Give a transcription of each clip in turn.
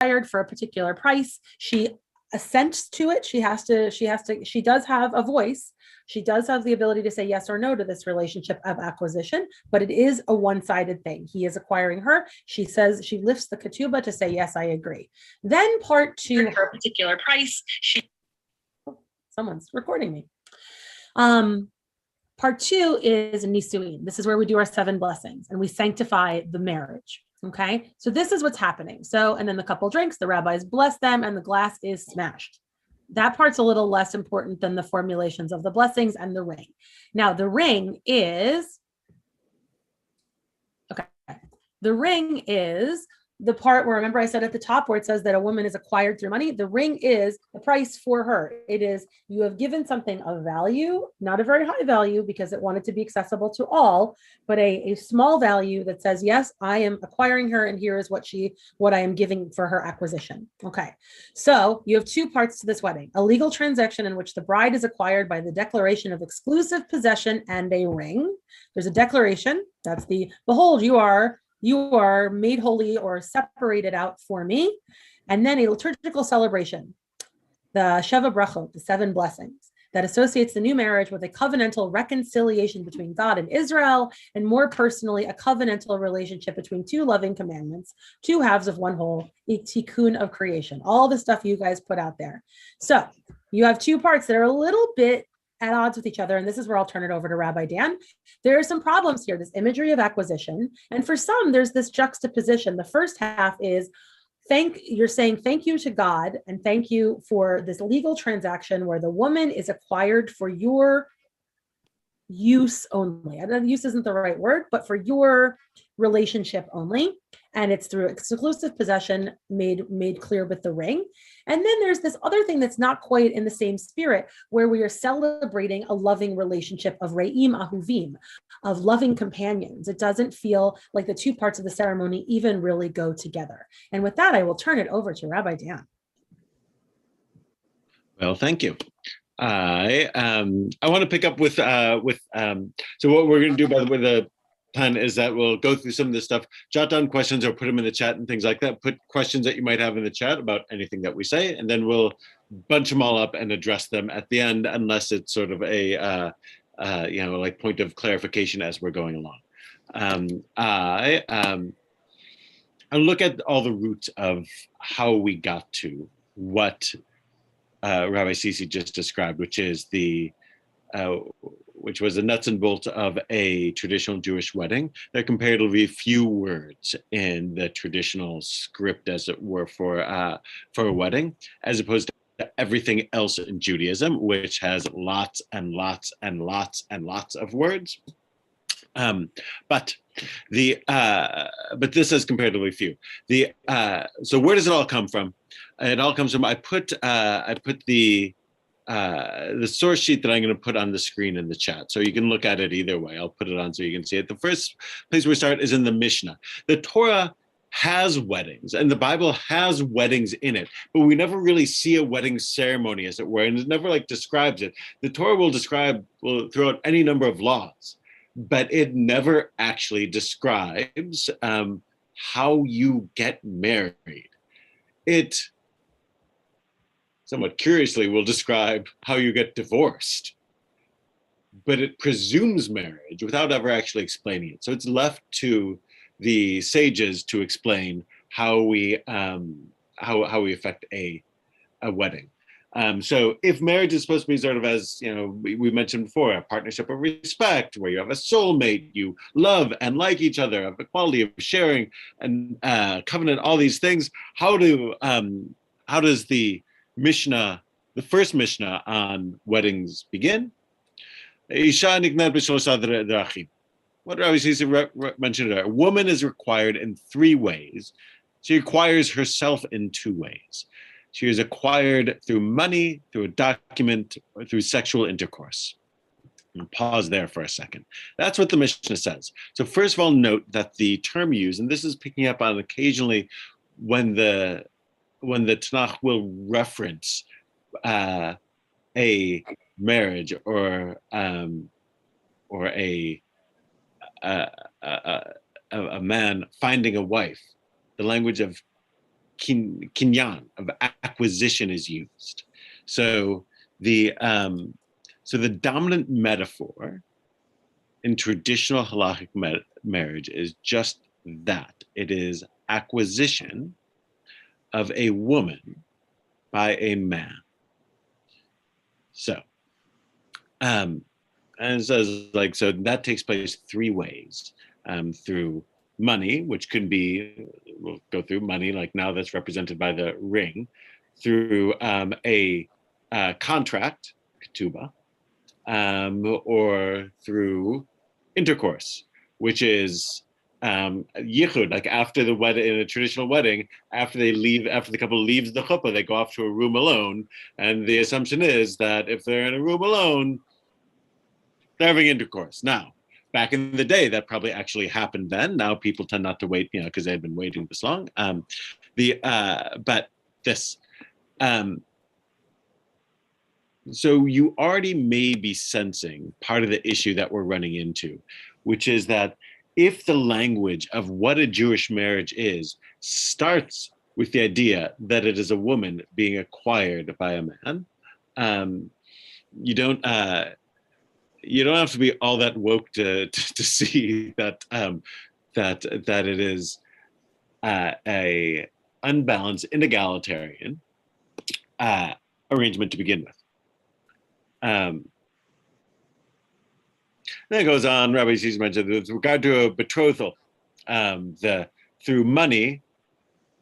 acquired for a particular price. She assents to it. She does have a voice. She does have the ability to say yes or no to this relationship of acquisition, but it is a one-sided thing. He is acquiring her. She says, she lifts the ketubah to say, yes, I agree. Then part two, for a particular price, someone's recording me. Part two is nisuin. This is where we do our 7 blessings and we sanctify the marriage. Okay, so this is what's happening. So, and then the couple drinks, the rabbis bless them, and the glass is smashed. That part's a little less important than the formulations of the blessings and the ring. Now, the ring is, okay, the ring is the part where, remember I said at the top where it says that a woman is acquired through money. The ring is the price for her. It is, you have given something of value, not a very high value because it wanted to be accessible to all, but a small value that says, yes, I am acquiring her and here is what I am giving for her acquisition. Okay, so you have 2 parts to this wedding: a legal transaction in which the bride is acquired by the declaration of exclusive possession and a ring. There's a declaration, that's the, behold, you are made holy or separated out for me. And then a liturgical celebration, the Sheva Brachot, the 7 blessings, that associates the new marriage with a covenantal reconciliation between God and Israel, and more personally, a covenantal relationship between 2 loving commandments, 2 halves of one whole, a tikkun of creation, all the stuff you guys put out there. So you have 2 parts that are a little bit at odds with each other. And this is where I'll turn it over to Rabbi Dan. There are some problems here, this imagery of acquisition. And for some, there's this juxtaposition. The first half is you're saying thank you to God and thank you for this legal transaction where the woman is acquired for your use only. I know use isn't the right word, but for your relationship only. And it's through exclusive possession made clear with the ring. And then there's this other thing that's not quite in the same spirit, where we are celebrating a loving relationship of re'im ahuvim, of loving companions. It doesn't feel like the 2 parts of the ceremony even really go together. And with that, I will turn it over to Rabbi Dan. Well, thank you. I want to pick up with so what we're going to do, by the way, the plan is that we'll go through some of this stuff, jot down questions or put them in the chat and things like that. Put questions that you might have in the chat about anything that we say, and then we'll bunch them all up and address them at the end, unless it's sort of a like point of clarification as we're going along. I'll look at all the roots of how we got to what Rabbi Sisi just described, which is which was the nuts and bolts of a traditional Jewish wedding. There are comparatively few words in the traditional script, as it were, for a wedding, as opposed to everything else in Judaism, which has lots and lots and lots and lots of words. But this has comparatively few. So where does it all come from? It all comes from, I put the source sheet that I'm going to put on the screen in the chat, so you can look at it either way. I'll put it on so you can see it. The first place we start is in the Mishnah. The Torah has weddings, and the Bible has weddings in it, but we never really see a wedding ceremony, as it were, and it never describes it. The Torah will throw out any number of laws, but it never actually describes how you get married. It somewhat curiously will describe how you get divorced, but it presumes marriage without ever actually explaining it. So it's left to the sages to explain how we affect a wedding. So if marriage is supposed to be sort of, as we mentioned before, a partnership of respect, where you have a soulmate, you love and like each other, have equality of sharing and covenant, all these things, how does the Mishnah, the first Mishnah on weddings, begin? Isha niknat b'shlosh drachim. What Rabbi Sisi mentioned earlier, a woman is required in 3 ways. She acquires herself in 2 ways. She is acquired through money, through a document, or through sexual intercourse. I'll pause there for a second. That's what the Mishnah says. So first of all, note that the term used, and this is picking up on occasionally when the Tanakh will reference a marriage or a man finding a wife, the language of kinyan, of acquisition is used. So the dominant metaphor in traditional halachic marriage is just that. It is acquisition of a woman by a man. So, and it says so that takes place three ways: through money, which can be, we'll go through money, like now that's represented by the ring, through a contract, Ketubah, or through intercourse, which is yichud, like after the wedding, in a traditional wedding, after the couple leaves the chuppah, they go off to a room alone, and the assumption is that if they're in a room alone, they're having intercourse. Now, back in the day, that probably actually happened then. Now people tend not to wait, because they've been waiting this long. But this, so you already may be sensing part of the issue that we're running into, which is that if the language of what a Jewish marriage is starts with the idea that it is a woman being acquired by a man, you don't have to be all that woke to see that that it is a unbalanced, inegalitarian arrangement to begin with. Then it goes on. Rabbi Yisrael mentioned with regard to a betrothal, through money,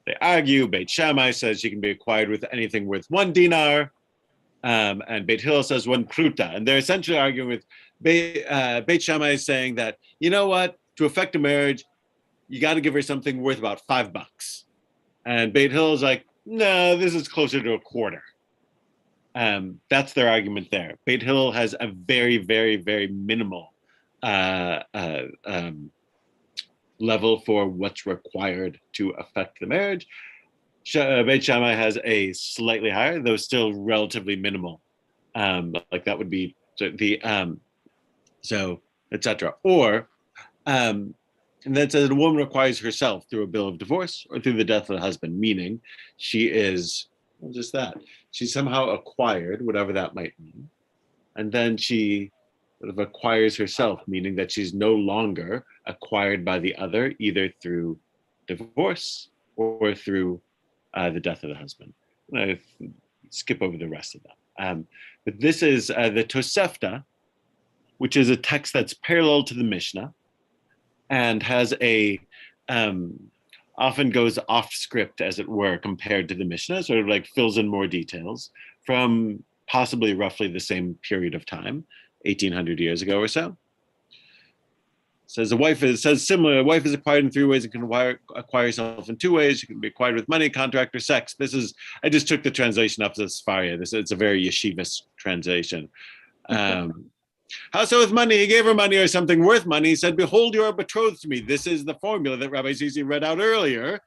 they argue. Beit Shammai says she can be acquired with anything worth 1 dinar, and Beit Hillel says 1 pruta. And they're essentially arguing with Beit Shammai saying that, you know what, to effect a marriage, you got to give her something worth about $5. And Beit Hillel's like, no, this is closer to a quarter. That's their argument there. Beit Hillel has a very, very, very minimal level for what's required to affect the marriage. Beit Shammai has a slightly higher, though still relatively minimal. Like that would be so etc. Or and then says a woman requires herself through a bill of divorce or through the death of the husband, meaning she is, well, just that. She's somehow acquired, whatever that might mean. And then she sort of acquires herself, meaning that she's no longer acquired by the other, either through divorce or through the death of the husband. I'm going to skip over the rest of that. But this is the Tosefta, which is a text that's parallel to the Mishnah and has often goes off script, as it were, compared to the Mishnah, sort of like fills in more details from possibly roughly the same period of time, 1800 years ago or so. Says a wife is acquired in 3 ways and can acquire herself in 2 ways. She can be acquired with money, contract, or sex. I just took the translation up to the Sfaria. It's a very yeshivish translation. How so with money? He gave her money or something worth money. He said, behold, you are betrothed to me. This is the formula that Rabbi Zizi read out earlier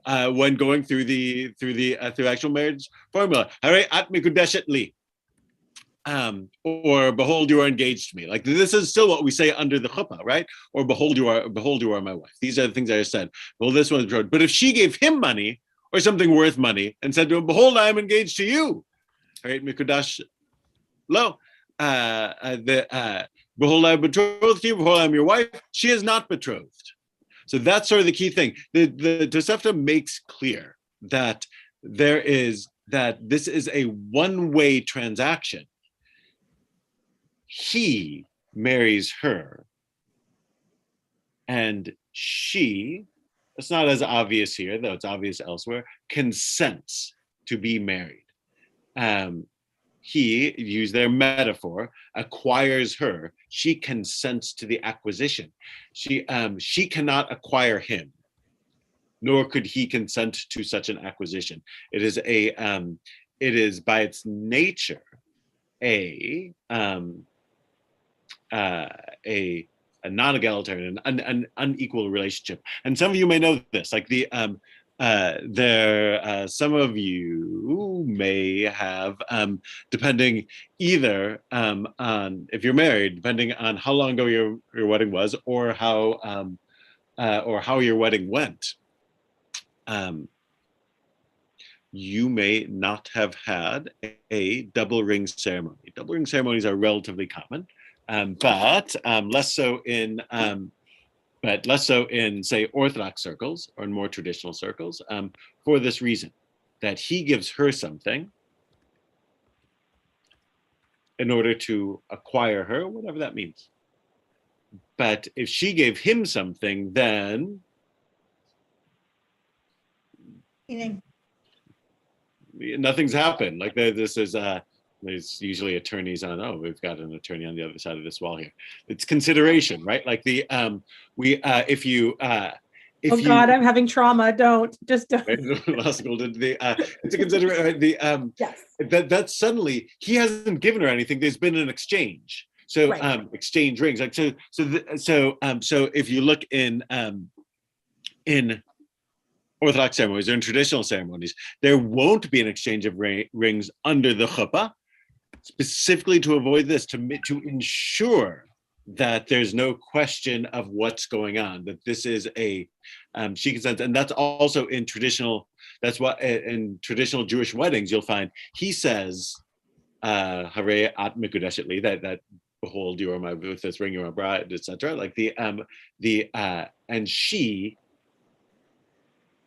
when going through the actual marriage formula. At mikudeshet li. Or behold, you are engaged to me. Like this is still what we say under the chuppah, right? Or behold, you are my wife. These are the things I said. Well, this one's betrothed. But if she gave him money or something worth money and said to him, behold, I am engaged to you. Mikudash lo. Behold, I am betrothed to you. Behold, I am your wife. She is not betrothed. So that's sort of the key thing. The Tosefta makes clear that this is a one-way transaction. He marries her, and she, it's not as obvious here, though it's obvious elsewhere, consents to be married. He, use their metaphor, acquires her. She consents to the acquisition. She cannot acquire him, nor could he consent to such an acquisition. It is by its nature a non-egalitarian, an unequal relationship. And some of you may know this, like some of you may have, depending either on if you're married, depending on how long ago your wedding was, or how your wedding went. you may not have had a double ring ceremony. Double ring ceremonies are relatively common, but less so in say Orthodox circles or in more traditional circles, for this reason, that he gives her something in order to acquire her, whatever that means. But if she gave him something, then nothing's happened. Like this is there's usually attorneys on. Oh, we've got an attorney on the other side of this wall here. It's consideration, right? Like the if you oh God, I'm having trauma. Don't. Law school did it's a consideration. Yes. That suddenly he hasn't given her anything. There's been an exchange. So right. Exchange rings. Like so if you look in Orthodox ceremonies or in traditional ceremonies, there won't be an exchange of rings under the chuppah, specifically to avoid this, to ensure that there's no question of what's going on, that this is a she consents. And that's also in traditional, that's what in traditional Jewish weddings you'll find he says Hare at Mikudeshet, that behold, you are my, with this ring you are my bride, etc. Like and she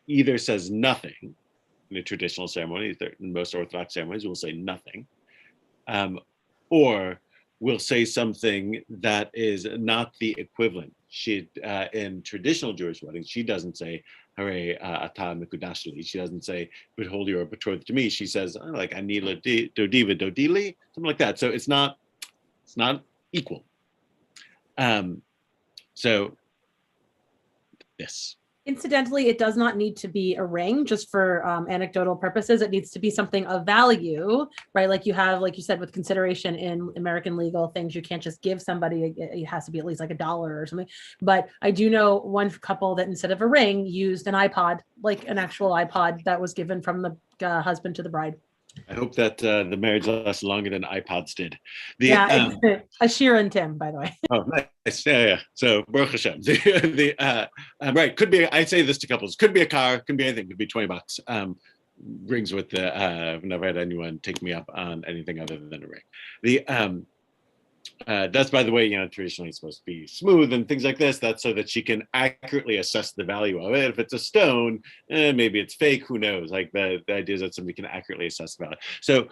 either says nothing in a traditional ceremony, in most Orthodox ceremonies will say nothing, or will say something that is not the equivalent. She in traditional Jewish weddings, she doesn't say Hare ata mikudashli. She doesn't say behold you are betrothed to me. She says like anila dodiva dodili, something like that. So it's not equal. So yes. Incidentally, it does not need to be a ring just for anecdotal purposes. It needs to be something of value, right? Like you have, like you said, with consideration in American legal things, you can't just give somebody, it has to be at least like $1 or something. But I do know one couple that instead of a ring used an iPod, like an actual iPod that was given from the husband to the bride. I hope that the marriage lasts longer than iPods did. Ashira and Tim, by the way. Oh, nice. Yeah. So, Baruch Hashem. Right. Could be, I say this to couples, could be a car, could be anything, could be $20. Rings with the, I've never had anyone take me up on anything other than a ring. That's, by the way, traditionally it's supposed to be smooth and things like this. That's so that she can accurately assess the value of it. If it's a stone, maybe it's fake. Who knows? Like the idea is that somebody can accurately assess the value. So,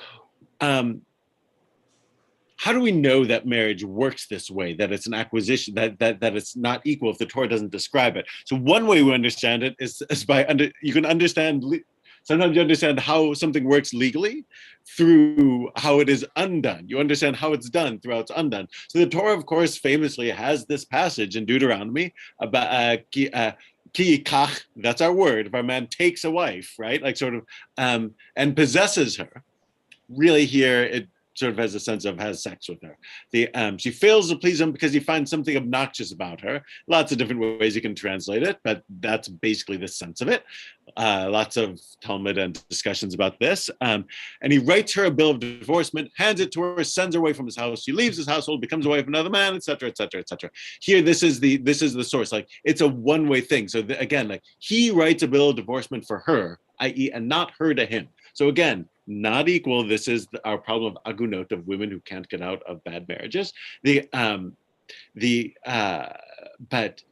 how do we know that marriage works this way? That it's an acquisition. That it's not equal if the Torah doesn't describe it. So one way we understand it is by you can understand. Sometimes you understand how something works legally through how it is undone. You understand how it's done through how it's undone. So the Torah, of course, famously has this passage in Deuteronomy about ki yikach, that's our word, if a man takes a wife, right? Like sort of, and possesses her. Really here, it sort of has a sense of has sex with her. She fails to please him because he finds something obnoxious about her. Lots of different ways you can translate it, but that's basically the sense of it. Lots of Talmud and discussions about this. And he writes her a bill of divorcement, hands it to her, sends her away from his house. She leaves his household, becomes a wife of another man, etc., etc., etc. Here, this is the source. Like it's a one-way thing. So again, like he writes a bill of divorcement for her, i.e., and not her to him. So again, not equal. This is our problem of agunot, of women who can't get out of bad marriages. But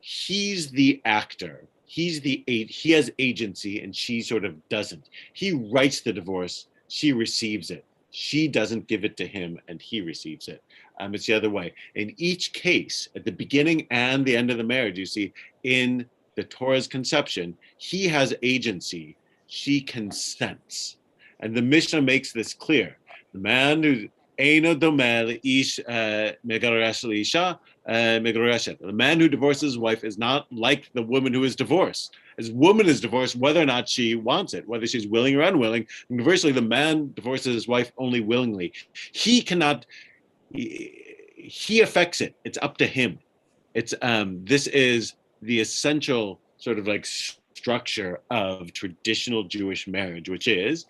he's the actor. He has agency, and she sort of doesn't. He writes the divorce. She receives it. She doesn't give it to him, and he receives it. It's the other way. In each case, at the beginning and the end of the marriage, you see in the Torah's conception, he has agency. She consents. And the Mishnah makes this clear. The man who the man who divorces his wife is not like the woman who is divorced. As woman is divorced, whether or not she wants it, whether she's willing or unwilling. Conversely, the man divorces his wife only willingly. He cannot. He affects it. It's up to him. It's this is the essential sort of like structure of traditional Jewish marriage, which is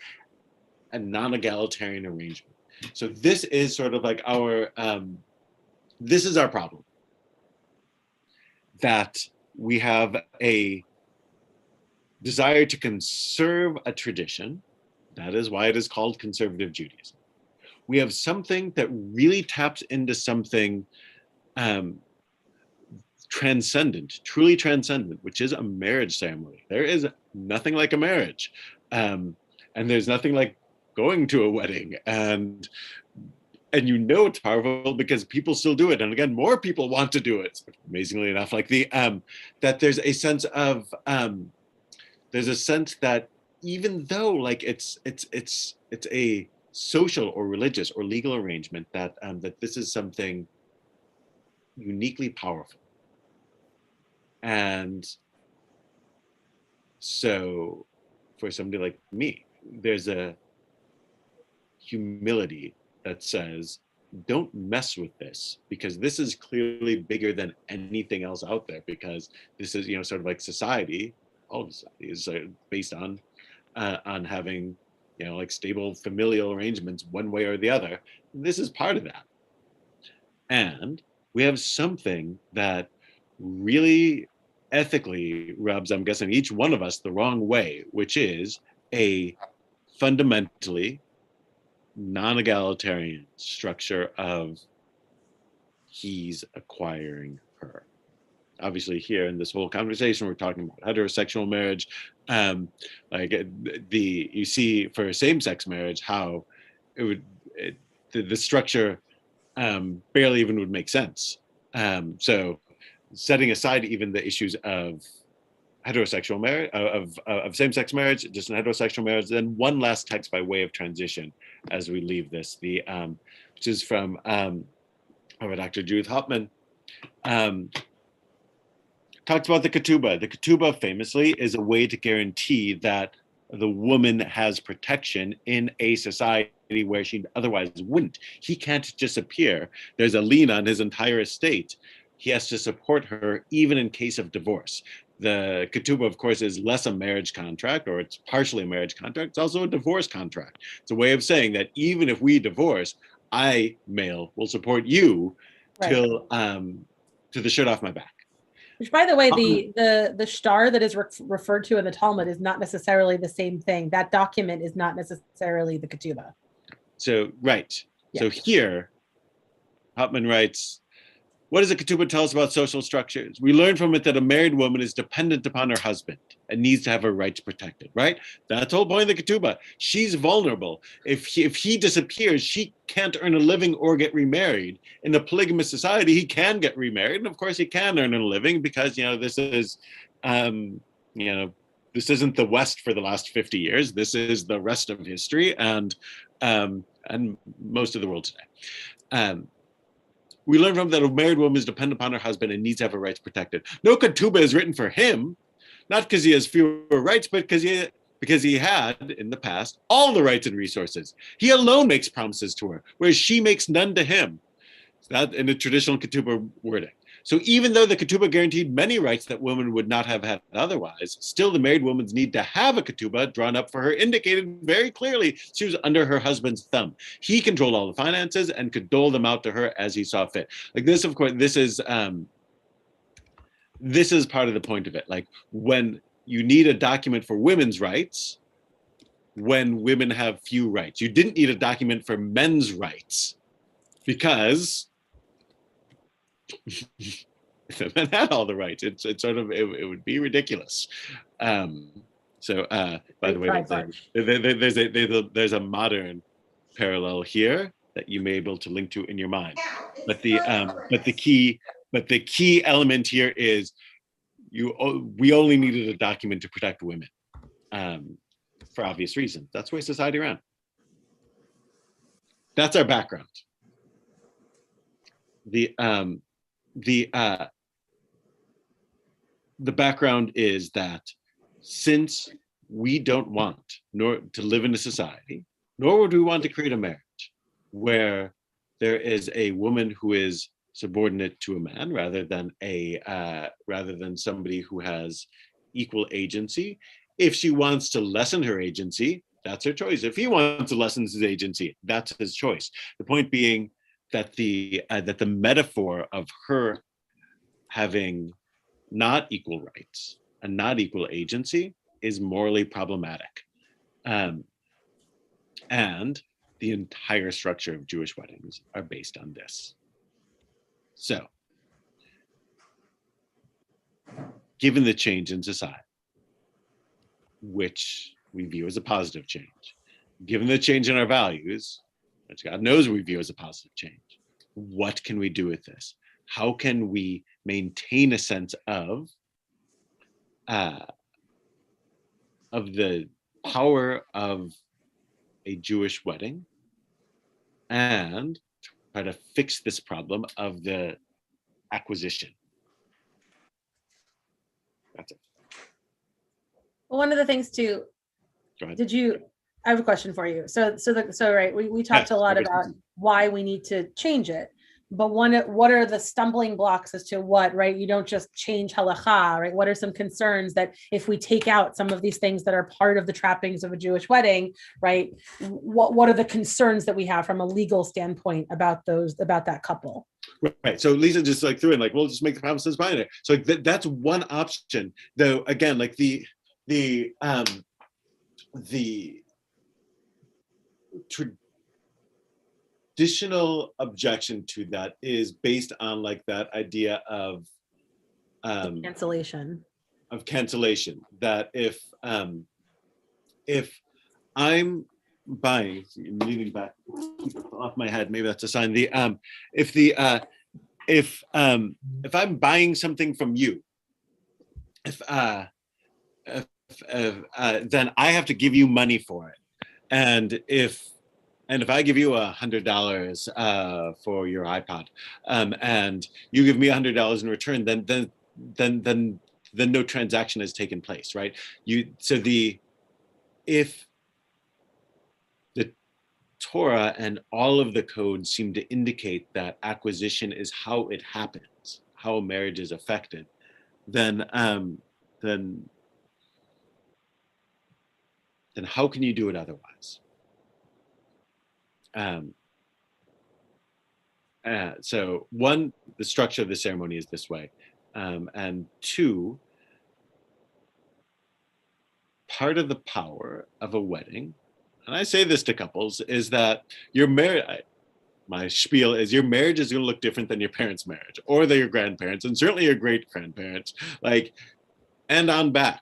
a non-egalitarian arrangement. So this is sort of like our, this is our problem. That we have desire to conserve a tradition. That is why it is called conservative Judaism. We have something that really taps into something transcendent, truly transcendent, which is a marriage ceremony. There is nothing like a marriage. And there's nothing like going to a wedding. And you know it's powerful because people still do it. And again, more people want to do it. Amazingly enough, like that there's a sense of that even though like it's a social or religious or legal arrangement, that this is something uniquely powerful. And so for somebody like me, there's a humility that says, don't mess with this, because this is clearly bigger than anything else out there, because this is, sort of like society, all of society is based on having, like stable familial arrangements one way or the other. This is part of that. And we have something that really ethically rubs, I'm guessing, each one of us the wrong way, which is a fundamentally non-egalitarian structure of he's acquiring her. Obviously, here in this whole conversation, we're talking about heterosexual marriage. You see for same-sex marriage how the structure barely even would make sense. So, setting aside even the issues of heterosexual marriage, of same-sex marriage, just an heterosexual marriage. Then one last text by way of transition as we leave this, which is from Dr. Judith Hoffman. Talks about the Ketubah. The Ketubah famously is a way to guarantee that the woman has protection in a society where she otherwise wouldn't. He can't disappear. There's a lien on his entire estate. He has to support her even in case of divorce. The Ketubah, of course, is less a marriage contract, or it's partially a marriage contract. It's also a divorce contract. It's a way of saying that even if we divorce, I, male, will support you till to the shirt off my back. Which, by the way, the shtar that is referred to in the Talmud is not necessarily the same thing. That document is not necessarily the Ketubah. So, right. Yeah. So here, Hauptmann writes, what does the Ketubah tell us about social structures? We learn from it that a married woman is dependent upon her husband and needs to have her rights protected, right? That's the whole point of the Ketubah. She's vulnerable. If he disappears, she can't earn a living or get remarried. In a polygamous society, he can get remarried. And of course, he can earn a living because, this is, this isn't the West for the last 50 years. This is the rest of history and most of the world today. We learn from that a married woman is dependent upon her husband and needs to have her rights protected. No Ketubah is written for him, not because he has fewer rights, but because he had, in the past, all the rights and resources. He alone makes promises to her, whereas she makes none to him. That in the traditional Ketubah wording. So even though the Ketubah guaranteed many rights that women would not have had otherwise, still the married woman's need to have a Ketubah drawn up for her indicated very clearly she was under her husband's thumb. He controlled all the finances and could dole them out to her as he saw fit. Like this, of course, this is part of the point of it. Like when you need a document for women's rights, when women have few rights. You didn't need a document for men's rights because if a man had all the rights, it would be ridiculous. By the way, there's a modern parallel here that you may be able to link to in your mind. But the key element here is we only needed a document to protect women, for obvious reasons. That's the way society ran. That's our background. The background is that since we don't want nor to live in a society, nor would we want to create a marriage where there is a woman who is subordinate to a man rather than somebody who has equal agency. If she wants to lessen her agency, that's her choice. If he wants to lessen his agency, that's his choice. The point being that the metaphor of her having not equal rights and not equal agency is morally problematic. And the entire structure of Jewish weddings are based on this. So, given the change in society, which we view as a positive change, given the change in our values, which God knows we view as a positive change, what can we do with this? How can we maintain a sense of the power of a Jewish wedding and try to fix this problem of the acquisition? That's it. Well, one of the things too, Go ahead. I have a question for you. So right, we talked a lot about why we need to change it, but what are the stumbling blocks as to what, right? You don't just change halakha, right? What are some concerns that if we take out some of these things that are part of the trappings of a Jewish wedding, right? What are the concerns that we have from a legal standpoint about that couple? Right. So Lisa just like threw in like, we'll just make the promises binary. So like that's one option. Though again, like the traditional objection to that is based on like that idea of cancellation. That if I'm buying, leaning back off my head, maybe that's a sign. If I'm buying something from you, then I have to give you money for it, and if I give you $100 for your iPod, and you give me $100 in return, then no transaction has taken place, right? If the Torah and all of the codes seem to indicate that acquisition is how it happens, how a marriage is affected, then how can you do it otherwise? So one, the structure of the ceremony is this way, and two, part of the power of a wedding, and I say this to couples, is that your marriage, my spiel is your marriage is going to look different than your parents' marriage, or your grandparents, and certainly your great grandparents, and on back.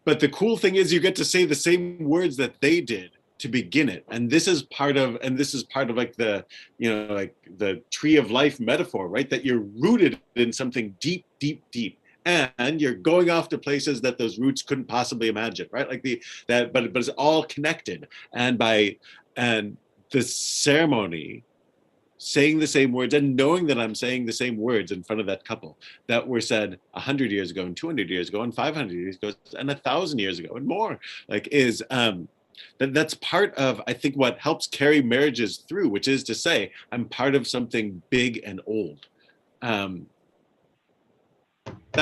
But the cool thing is you get to say the same words that they did to begin it. And this is part of like the, like the tree of life metaphor, right? That you're rooted in something deep, deep, deep. And you're going off to places that those roots couldn't possibly imagine, right? Like but it's all connected. And the ceremony, saying the same words and knowing that I'm saying the same words in front of that couple that were said 100 years ago and 200 years ago and 500 years ago and 1,000 years ago and more, that's part of, I think, what helps carry marriages through, which is to say, I'm part of something big and old. That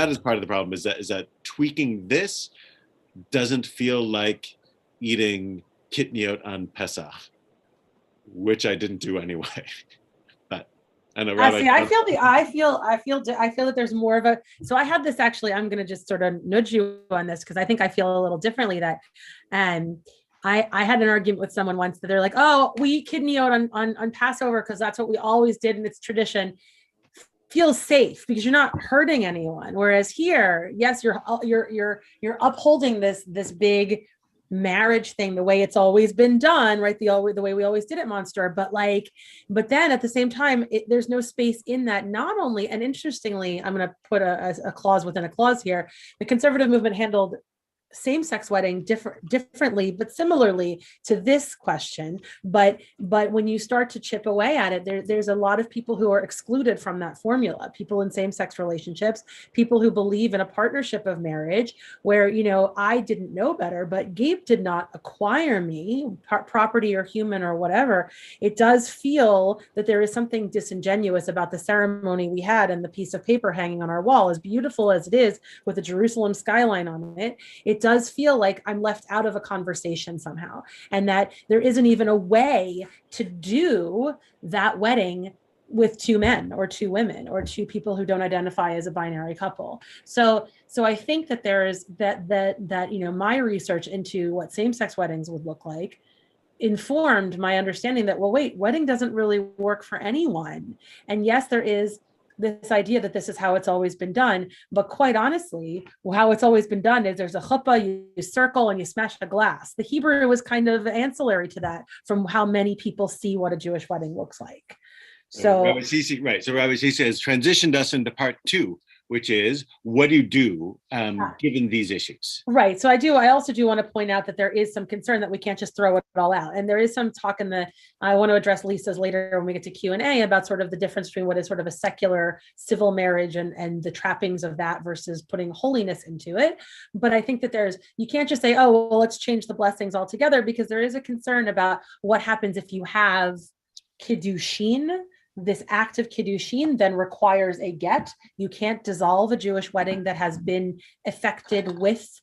is part of the problem, is that tweaking this doesn't feel like eating kitniot on Pesach, which I didn't do anyway. I feel that there's more of a, so I had this actually, I'm going to just sort of nudge you on this, because I think I feel a little differently that, I had an argument with someone once that they're like, oh, we eat kidneyot on Passover because that's what we always did and it's tradition. Feels safe because you're not hurting anyone. Whereas here, yes, you're upholding this big marriage thing the way it's always been done, right? The way we always did it, Monster. But then at the same time, there's no space in that. Not only, and interestingly, I'm going to put a clause within a clause here. The conservative movement handled same-sex wedding differently, but similarly to this question. But when you start to chip away at it, there's a lot of people who are excluded from that formula. People in same-sex relationships, people who believe in a partnership of marriage, where I didn't know better, but Gabe did not acquire me, property or human or whatever. It does feel that there is something disingenuous about the ceremony we had and the piece of paper hanging on our wall, as beautiful as it is with the Jerusalem skyline on it. It does feel like I'm left out of a conversation somehow, and that there isn't even a way to do that wedding with two men or two women or two people who don't identify as a binary couple. So I think that there is that my research into what same-sex weddings would look like informed my understanding that, well, wait, wedding doesn't really work for anyone. And yes, there is this idea that this is how it's always been done, but quite honestly, how it's always been done is there's a chuppah, you circle and you smash a glass. The Hebrew was kind of ancillary to that from how many people see what a Jewish wedding looks like. So Rabbi Sisi, right. So Rabbi Sisi has transitioned us into part 2, which is what do you do given these issues? Right. So I also do want to point out that there is some concern that we can't just throw it all out. And there is some talk I want to address Lisa's later when we get to Q&A about sort of the difference between what is sort of a secular civil marriage and the trappings of that versus putting holiness into it. But I think that you can't just say, oh, well, let's change the blessings altogether, because there is a concern about what happens if you have kiddushin. This act of kiddushin then requires a get. You can't dissolve a Jewish wedding that has been effected with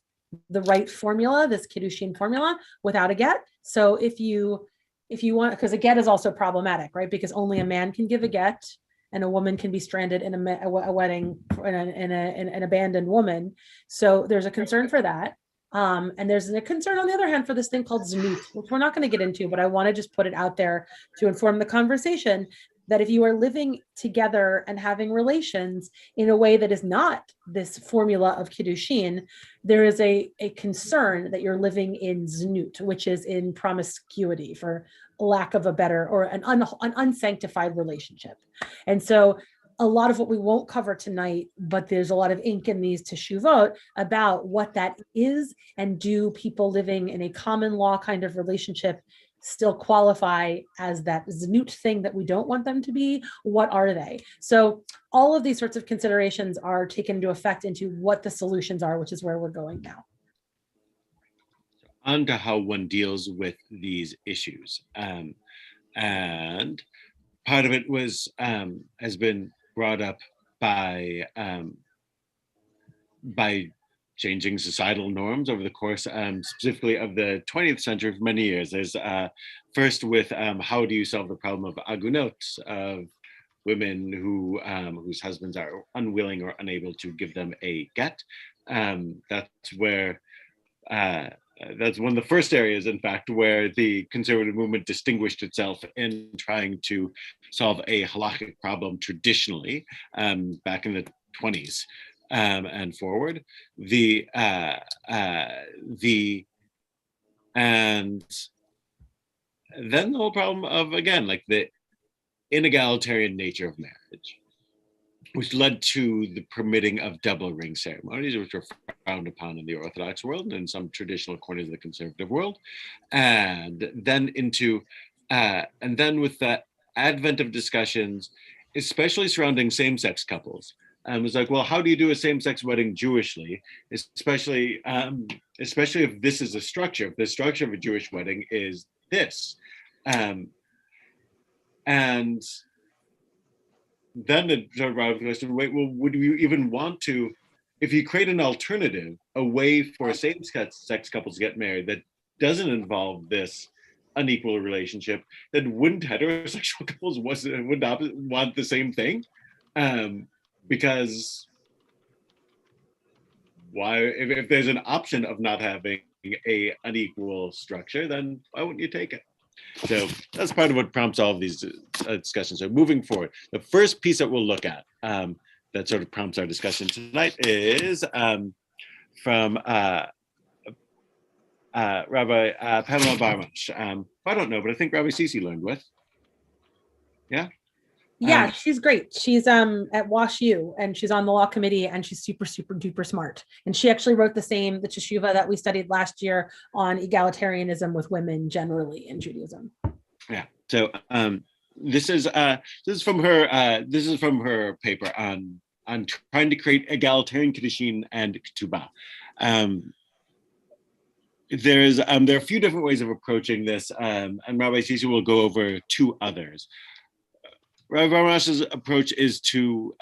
the right formula, this kiddushin formula, without a get. So if you want, because a get is also problematic, right? Because only a man can give a get, and a woman can be stranded in a wedding in an abandoned woman. So there's a concern for that. And there's a concern on the other hand for this thing called znut, which we're not going to get into, but I want to just put it out there to inform the conversation that if you are living together and having relations in a way that is not this formula of kiddushin, there is a concern that you're living in znut, which is in promiscuity, for lack of a better, or an unsanctified relationship. And so a lot of what we won't cover tonight, but there's a lot of ink in these teshuvot about what that is, and do people living in a common law kind of relationship still qualify as that znut thing that we don't want them to be? What are they? So all of these sorts of considerations are taken into effect into what the solutions are, which is where we're going now. On to how one deals with these issues. And part of it has been brought up by changing societal norms over the course, specifically of the 20th century for many years. There's first with how do you solve the problem of agunot, of women whose husbands are unwilling or unable to give them a get. That's where that's one of the first areas, in fact, where the conservative movement distinguished itself in trying to solve a halakhic problem traditionally back in the 20s. And forward, and then the whole problem of, again, like the inegalitarian nature of marriage, which led to the permitting of double ring ceremonies, which were frowned upon in the Orthodox world and in some traditional corners of the conservative world, and then with the advent of discussions, especially surrounding same-sex couples. It was like, well, how do you do a same-sex wedding Jewishly, especially if this is a structure, if the structure of a Jewish wedding is this. And then the question, wait, well, would you even want to, if you create an alternative, a way for same-sex couples to get married that doesn't involve this unequal relationship, then wouldn't heterosexual couples would not want the same thing? Because why, if there's an option of not having a unequal structure, then why wouldn't you take it? So that's part of what prompts all of these discussions. So moving forward, the first piece that we'll look at that sort of prompts our discussion tonight is from Rabbi Pamela Barmash. I don't know, but I think Rabbi Sisi learned with. Yeah? Yeah, she's great. She's at Wash U, and she's on the law committee, and she's super, super duper smart. And she actually wrote the teshuvah that we studied last year on egalitarianism with women generally in Judaism. Yeah. So this is from her paper on trying to create egalitarian kiddushin and ketubah. There are a few different ways of approaching this, and Rabbi Sisi will go over 2 others. Rabbi Barmash's approach is to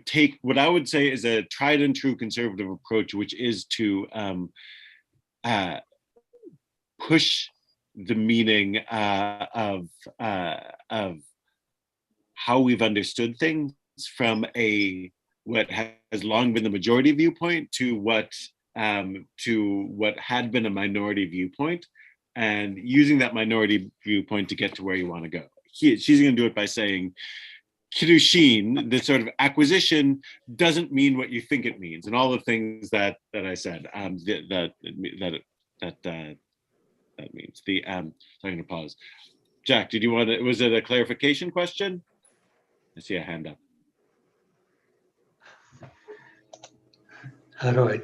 take what I would say is a tried and true conservative approach, which is to push the meaning of how we've understood things from what has long been the majority viewpoint to what had been a minority viewpoint, and using that minority viewpoint to get to where you want to go. She's going to do it by saying, Kiddushin, the sort of acquisition, doesn't mean what you think it means, and all the things that I said that means. I'm going to pause. Jack, did you want to? Was it a clarification question? I see a hand up. How do I?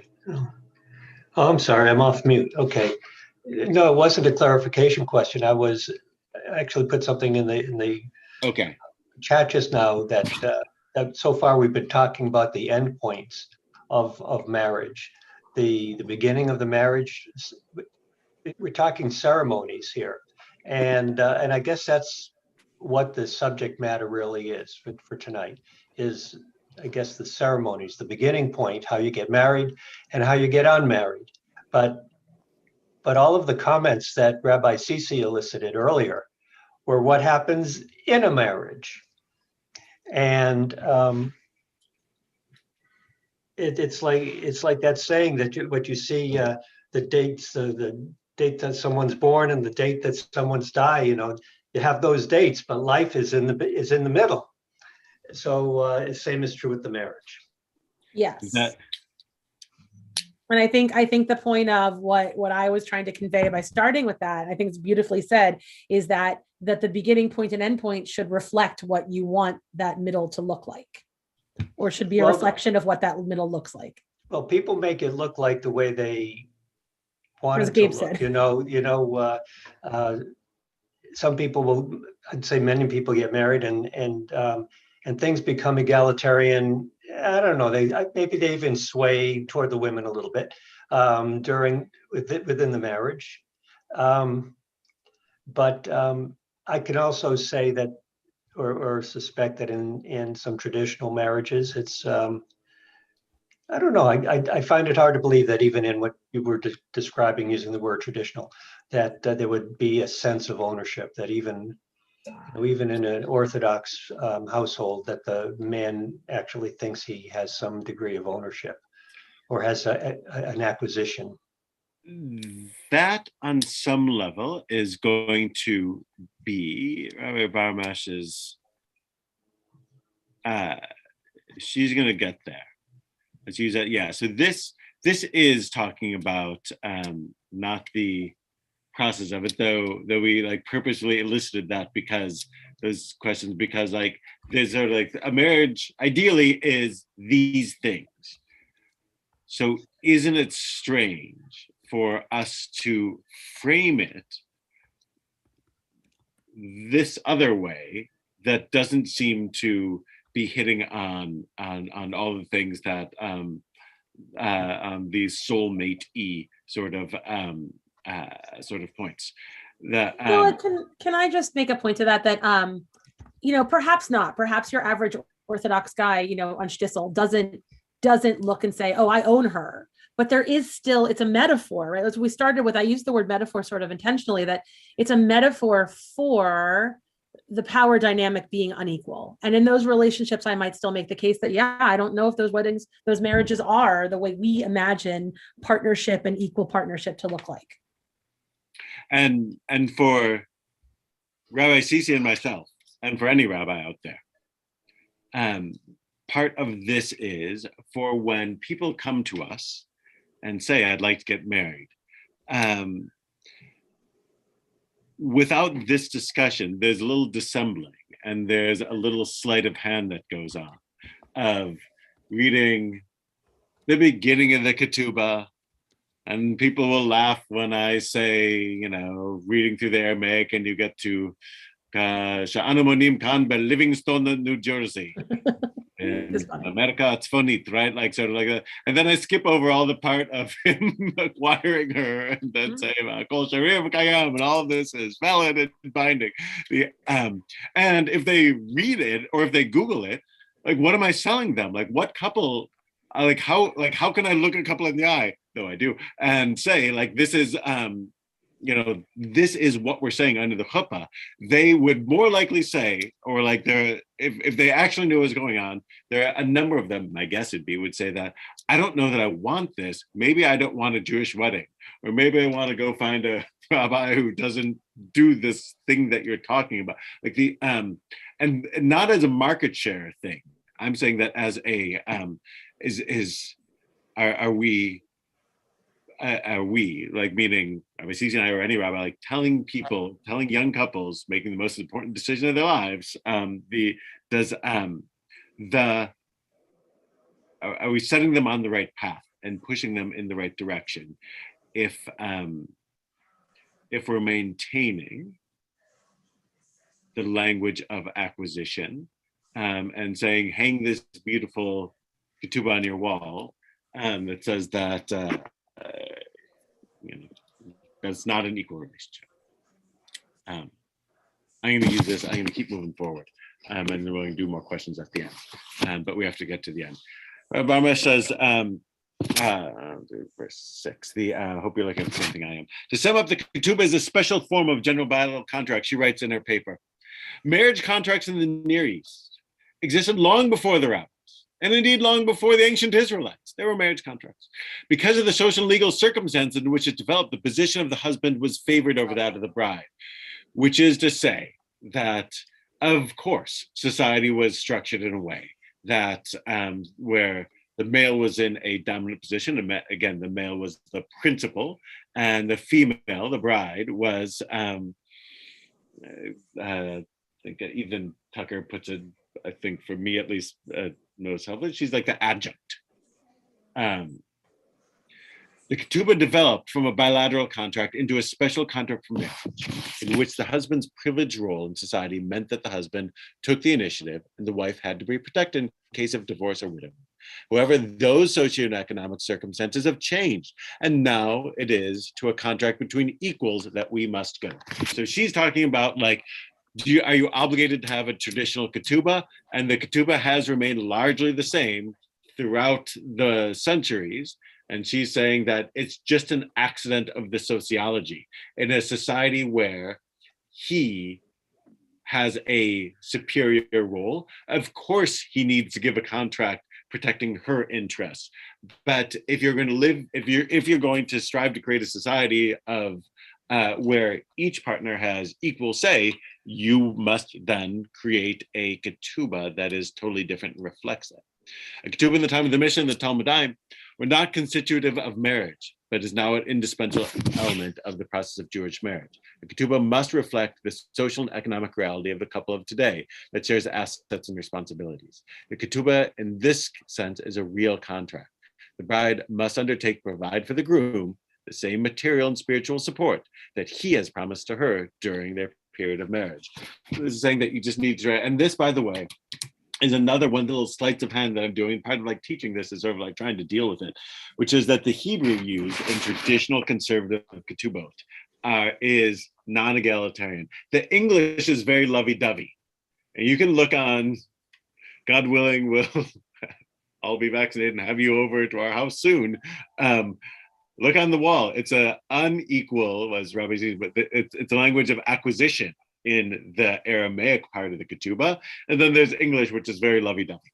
Oh, I'm sorry, I'm off mute. Okay. No, it wasn't a clarification question. I actually put something in the Okay. chat just now that so far we've been talking about the endpoints of marriage, the beginning of the marriage. We're talking ceremonies here, and I guess that's what the subject matter really is for tonight. Is, I guess, the ceremonies, the beginning point, how you get married and how you get unmarried. But all of the comments that Rabbi Sisi elicited earlier were what happens in a marriage. And it's like that saying that what you see, the dates, the date that someone's born and the date that someone's die, you have those dates, but life is in the middle. So the same is true with the marriage. Yes. And I think the point of what I was trying to convey by starting with that, I think it's beautifully said, is that the beginning point and end point should reflect what you want that middle to look like, or should be a reflection of what that middle looks like. Well, people make it look like the way they want it to look. Some people will, I'd say many people get married and things become egalitarian. I don't know. Maybe they even sway toward the women a little bit within the marriage. But I can also say that, or suspect that in some traditional marriages, it's I don't know. I find it hard to believe that even in what you were describing using the word traditional, that there would be a sense of ownership, that even in an Orthodox household, that the man actually thinks he has some degree of ownership or has an acquisition. That on some level is going to be Rabbi Barmash's, she's going to get there. Let's use that. Yeah. So this is talking about not the process of it, though we like purposely elicited that because those questions, because like there's sort of like a marriage ideally is these things. So isn't it strange for us to frame it this other way that doesn't seem to be hitting on all the things that these soulmate-y sort of points. That can I just make a point to that perhaps not. Perhaps your average Orthodox guy, on shtisel doesn't look and say, "Oh, I own her." But there is still, it's a metaphor, right? As we started with, I used the word metaphor sort of intentionally, that it's a metaphor for the power dynamic being unequal. And in those relationships, I might still make the case that, I don't know if those marriages are the way we imagine partnership and equal partnership to look like. And for Rabbi Sisi and myself, and for any rabbi out there, part of this is for when people come to us and say, I'd like to get married. Without this discussion, there's a little dissembling and there's a little sleight of hand that goes on of reading the beginning of the Ketubah, and people will laugh when I say, reading through the Aramaic and you get to Sha'anu Monim Kan be Livingston, New Jersey. In America Tzfonit, right? Like sort of like that. And then I skip over all the part of him acquiring her and then say Kol Sharir Kayam, and all of this is valid and binding. And if they read it or if they Google it, like what am I selling them? Like what couple? How can I look a couple in the eye? Though I do, and say like this is this is what we're saying under the chuppah, they would more likely say, or like if they actually knew what was going on, there are a number of them, my guess would say that, I don't know that I want this. Maybe I don't want a Jewish wedding, or maybe I want to go find a rabbi who doesn't do this thing that you're talking about. Like and not as a market share thing. I'm saying that as a, are we, like, meaning Rabbi Sisi and I, or any rabbi, like telling young couples making the most important decision of their lives, are we setting them on the right path and pushing them in the right direction if we're maintaining the language of acquisition, and saying, hang this beautiful ketubah on your wall, that says that that's not an equal relationship. I'm going to use this. I'm going to keep moving forward, and then we're going to do more questions at the end. But we have to get to the end. Barmesh says, verse 6. Hope you're looking at the same thing I am. To sum up, the ketubah is a special form of general bilateral contract. She writes in her paper, marriage contracts in the Near East existed long before the rabbis, and indeed long before the ancient Israelites. There were marriage contracts. Because of the social and legal circumstances in which it developed, the position of the husband was favored over that of the bride, which is to say that, of course, society was structured in a way that where the male was in a dominant position. And again, the male was the principal, and the female, the bride, was, I think even Tucker puts it, I think for me at least, most helpful, she's like the adjunct. The ketubah developed from a bilateral contract into a special contract for marriage, in which the husband's privileged role in society meant that the husband took the initiative and the wife had to be protected in case of divorce or widowhood. However, those socioeconomic circumstances have changed, and now it is to a contract between equals that we must go. So she's talking about, like, are you obligated to have a traditional ketubah? And the ketubah has remained largely the same throughout the centuries. And she's saying that it's just an accident of the sociology in a society where he has a superior role. Of course, he needs to give a contract protecting her interests. But if you're going to live, if you're going to strive to create a society of where each partner has equal say, you must then create a ketubah that is totally different and reflects that. A ketubah in the time of the Mishnah, the Talmudim, were not constitutive of marriage, but is now an indispensable element of the process of Jewish marriage. A ketubah must reflect the social and economic reality of the couple of today that shares assets and responsibilities. The ketubah, in this sense, is a real contract. The bride must undertake to provide for the groom the same material and spiritual support that he has promised to her during their period of marriage. This is saying that you just need to, and this, by the way, is another one of the little sleights of hand that I'm doing. Part of like teaching this is sort of like trying to deal with it, which is that the Hebrew used in traditional conservative ketubot is non-egalitarian. The English is very lovey-dovey. And you can look on, God willing, we'll all be vaccinated and have you over to our house soon. Look on the wall. It's a unequal, as Rabbi says, but it's a language of acquisition in the Aramaic part of the ketubah. And then there's English, which is very lovey-dovey.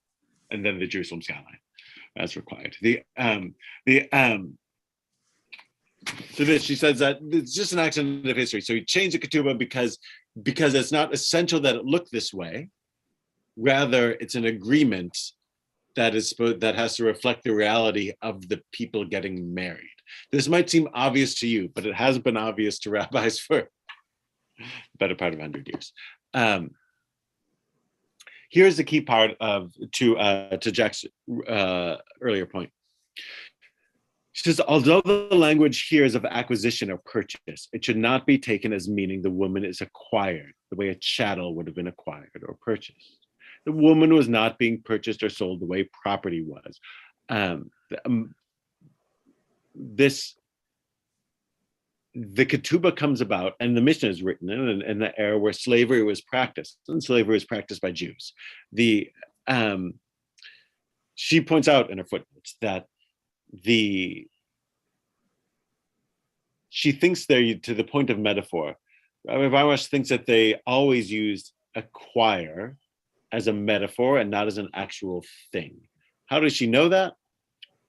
And then the Jerusalem skyline as required. So this, she says that it's just an accident of history. So he changed the ketubah because it's not essential that it look this way. Rather, it's an agreement that has to reflect the reality of the people getting married. This might seem obvious to you, but it has been obvious to rabbis for the better part of 100 years. Here's the key part to Jack's earlier point. She says, although the language here is of acquisition or purchase, it should not be taken as meaning the woman is acquired the way a chattel would have been acquired or purchased. The woman was not being purchased or sold the way property was. The ketubah comes about, and the Mishnah is written in the era where slavery was practiced, and slavery was practiced by Jews. She points out in her footnotes that the she thinks they're to the point of metaphor. Rabbi Barmash thinks that they always used acquire as a metaphor and not as an actual thing. How does she know that?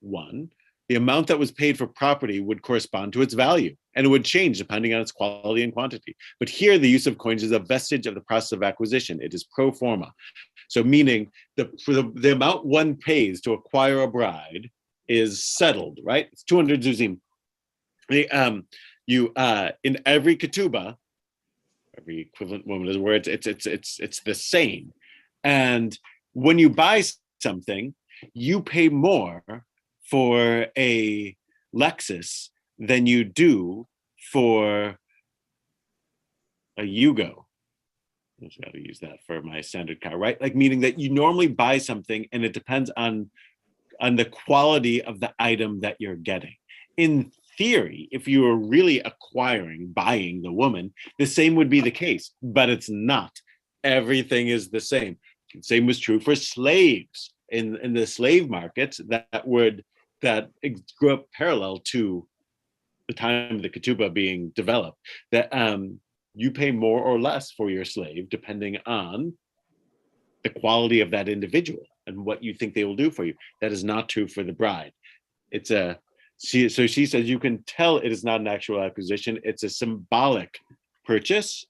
One, the amount that was paid for property would correspond to its value, and it would change depending on its quality and quantity. But here, the use of coins is a vestige of the process of acquisition. It is pro forma. So meaning the amount one pays to acquire a bride is settled, right? It's 200 zuzim. In every ketubah, every equivalent woman is where it's the same. And when you buy something, you pay more for a Lexus than you do for a Yugo. I just got to use that for my standard car, right? Like meaning that you normally buy something and it depends on the quality of the item that you're getting. In theory, if you were really buying the woman, the same would be the case, but it's not. Everything is the same. The same was true for slaves in the slave markets that grew up parallel to the time of the ketubah being developed, that you pay more or less for your slave depending on the quality of that individual and what you think they will do for you. That is not true for the bride. So she says you can tell it is not an actual acquisition. It's a symbolic purchase,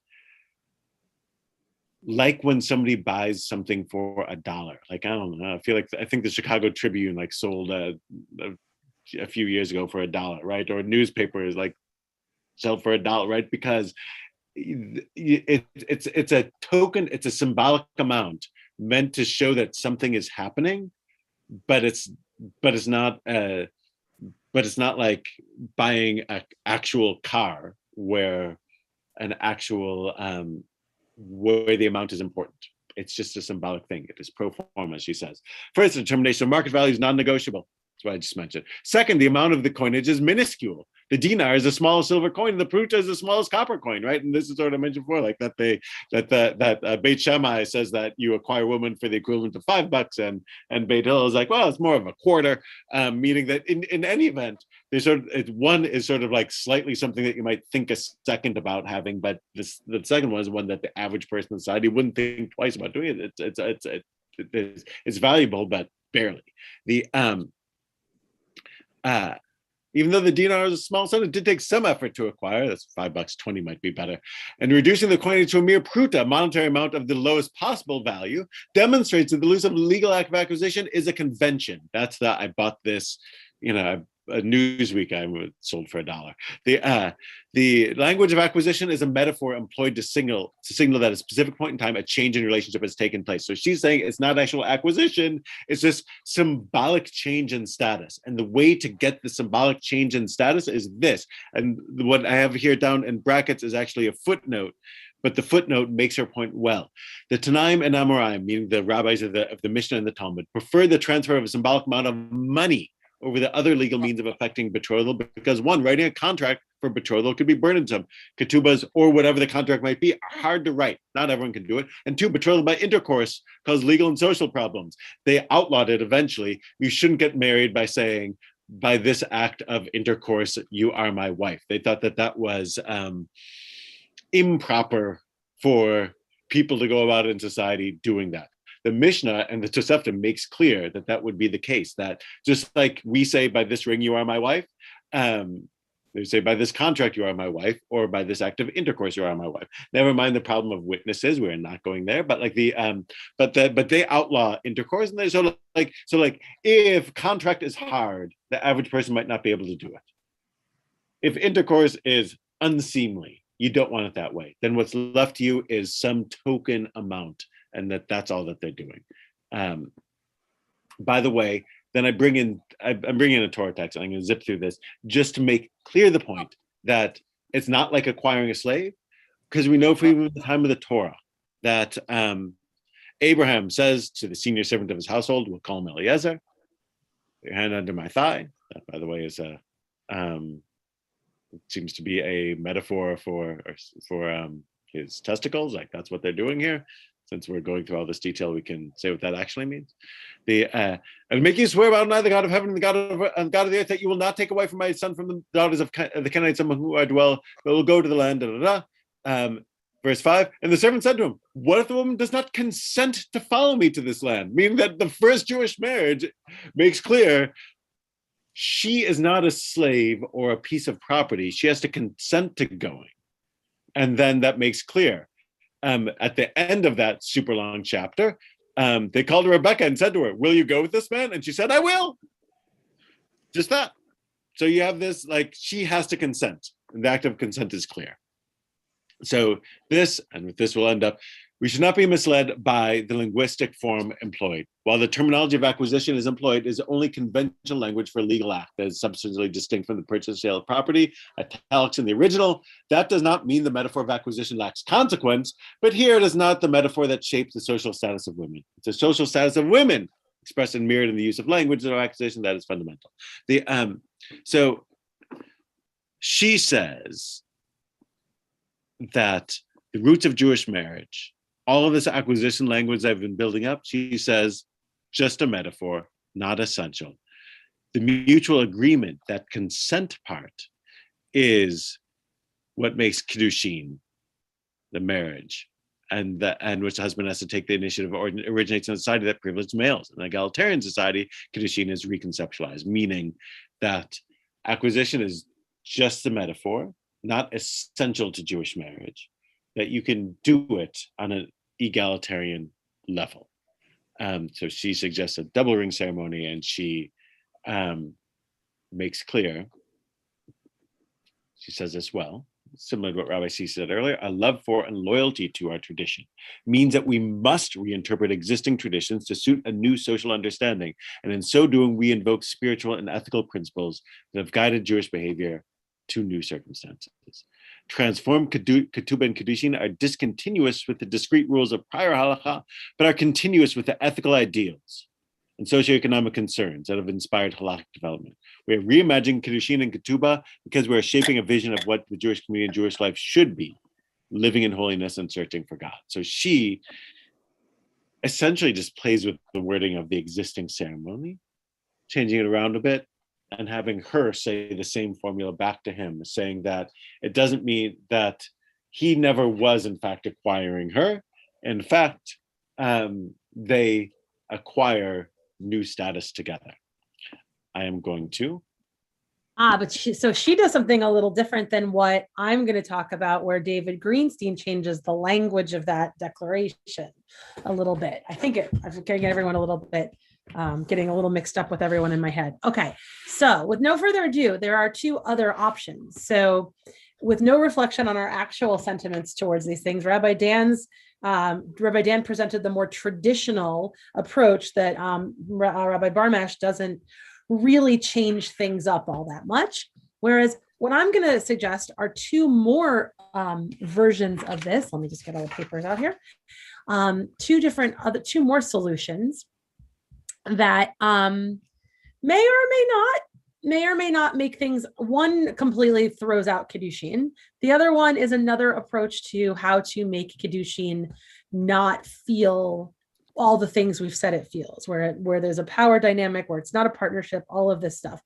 like when somebody buys something for $1. Like, I don't know, I think the Chicago Tribune like sold a few years ago for $1, right? Or a newspaper is like sell for $1, right? Because it's a token, it's a symbolic amount meant to show that something is happening, but it's not like buying an actual car where where the amount is important. It's just a symbolic thing. It is pro forma, she says. First, the determination of market value is non-negotiable. That's what I just mentioned. Second, the amount of the coinage is minuscule. The dinar is the smallest silver coin, and the pruta is the smallest copper coin, right? And this is what I mentioned before, like that Beit Shammai says that you acquire a woman for the equivalent of $5, and Beit Hillel is like, well, it's more of a quarter, meaning that in any event, one is sort of like slightly something that you might think a second about having, but the second one is one that the average person in society wouldn't think twice about doing it. It's valuable, but barely. Even though the dinar is a small sum, it did take some effort to acquire. That's $5, 20 might be better. And reducing the coinage to a mere pruta, monetary amount of the lowest possible value, demonstrates that the use of legal act of acquisition is a convention. That's I bought this, a Newsweek I sold for $1. The language of acquisition is a metaphor employed to signal that at a specific point in time a change in relationship has taken place. So she's saying it's not actual acquisition, it's this symbolic change in status. And the way to get the symbolic change in status is this. And what I have here down in brackets is actually a footnote, but the footnote makes her point well. The Tanaim and Amoraim, meaning the rabbis of the Mishnah and the Talmud, prefer the transfer of a symbolic amount of money over the other legal means of effecting betrothal, because one, writing a contract for betrothal could be burdensome. Ketubahs or whatever the contract might be are hard to write. Not everyone can do it. And two, betrothal by intercourse cause legal and social problems. They outlawed it eventually. You shouldn't get married by saying, by this act of intercourse, you are my wife. They thought that was improper for people to go about in society doing that. The Mishnah and the Tosefta makes clear that would be the case, that just like we say, by this ring, you are my wife, they say by this contract, you are my wife, or by this act of intercourse, you are my wife. Never mind the problem of witnesses. We're not going there, but like but they outlaw intercourse, and they so if contract is hard, the average person might not be able to do it. If intercourse is unseemly, you don't want it that way. Then what's left to you is some token amount. And that's all that they're doing. By the way, then I'm bringing in a Torah text. I'm going to zip through this just to make clear the point that it's not like acquiring a slave, because we know from the time of the Torah that Abraham says to the senior servant of his household, we'll call him Eliezer, your hand under my thigh. That, by the way, is it seems to be a metaphor for his testicles. Like that's what they're doing here. since we're going through all this detail, we can say what that actually means. And make you swear about the God of heaven and the God of the earth that you will not take away from my son from the daughters of the Canaanites among whom I dwell, but will go to the land. Verse 5, and the servant said to him, what if the woman does not consent to follow me to this land? Meaning that the first Jewish marriage makes clear she is not a slave or a piece of property. She has to consent to going. And then that makes clear. At the end of that super long chapter, they called Rebecca and said to her, will you go with this man? And she said, I will. Just that. So you have this, like, she has to consent. And the act of consent is clear. So this, and with this we'll end up, we should not be misled by the linguistic form employed. While the terminology of acquisition is employed, it is only conventional language for a legal act that is substantially distinct from the purchase or sale of property, italics in the original. That does not mean the metaphor of acquisition lacks consequence, but here it is not the metaphor that shapes the social status of women. It's the social status of women expressed and mirrored in the use of language of acquisition that is fundamental. So she says that the roots of Jewish marriage, all of this acquisition language I've been building up, she says, just a metaphor, not essential. The mutual agreement, that consent part, is what makes Kiddushin, the marriage, and which the husband has to take the initiative, or originates in a society that privileged males. In an egalitarian society, Kiddushin is reconceptualized, meaning that acquisition is just a metaphor, not essential to Jewish marriage, that you can do it on an egalitarian level. So she suggests a double ring ceremony, and she makes clear, she says as well, similar to what Rabbi C said earlier, a love for and loyalty to our tradition means that we must reinterpret existing traditions to suit a new social understanding. And in so doing, we invoke spiritual and ethical principles that have guided Jewish behavior to new circumstances. Transformed Ketubah and Kiddushin are discontinuous with the discrete rules of prior Halakha, but are continuous with the ethical ideals and socioeconomic concerns that have inspired Halakhic development. We are reimagining Kiddushin and Ketubah because we are shaping a vision of what the Jewish community and Jewish life should be, living in holiness and searching for God. So she essentially just plays with the wording of the existing ceremony, changing it around a bit, and having her say the same formula back to him, saying that it doesn't mean that he never was, in fact, acquiring her. In fact, they acquire new status together. I am going to. But she does something a little different than what I'm going to talk about, where David Greenstein changes the language of that declaration a little bit. I'm getting everyone a little bit, getting a little mixed up with everyone in my head. Okay, so with no further ado, there are two other options. So with no reflection on our actual sentiments towards these things, Rabbi Dan presented the more traditional approach that Rabbi Barmash doesn't really change things up all that much. Whereas what I'm going to suggest are two more versions of this. Let me just get all the papers out here. Two more solutions that may or may not make things. One completely throws out Kiddushin. The other one is another approach to how to make Kiddushin not feel all the things we've said it feels, where there's a power dynamic, where it's not a partnership, all of this stuff.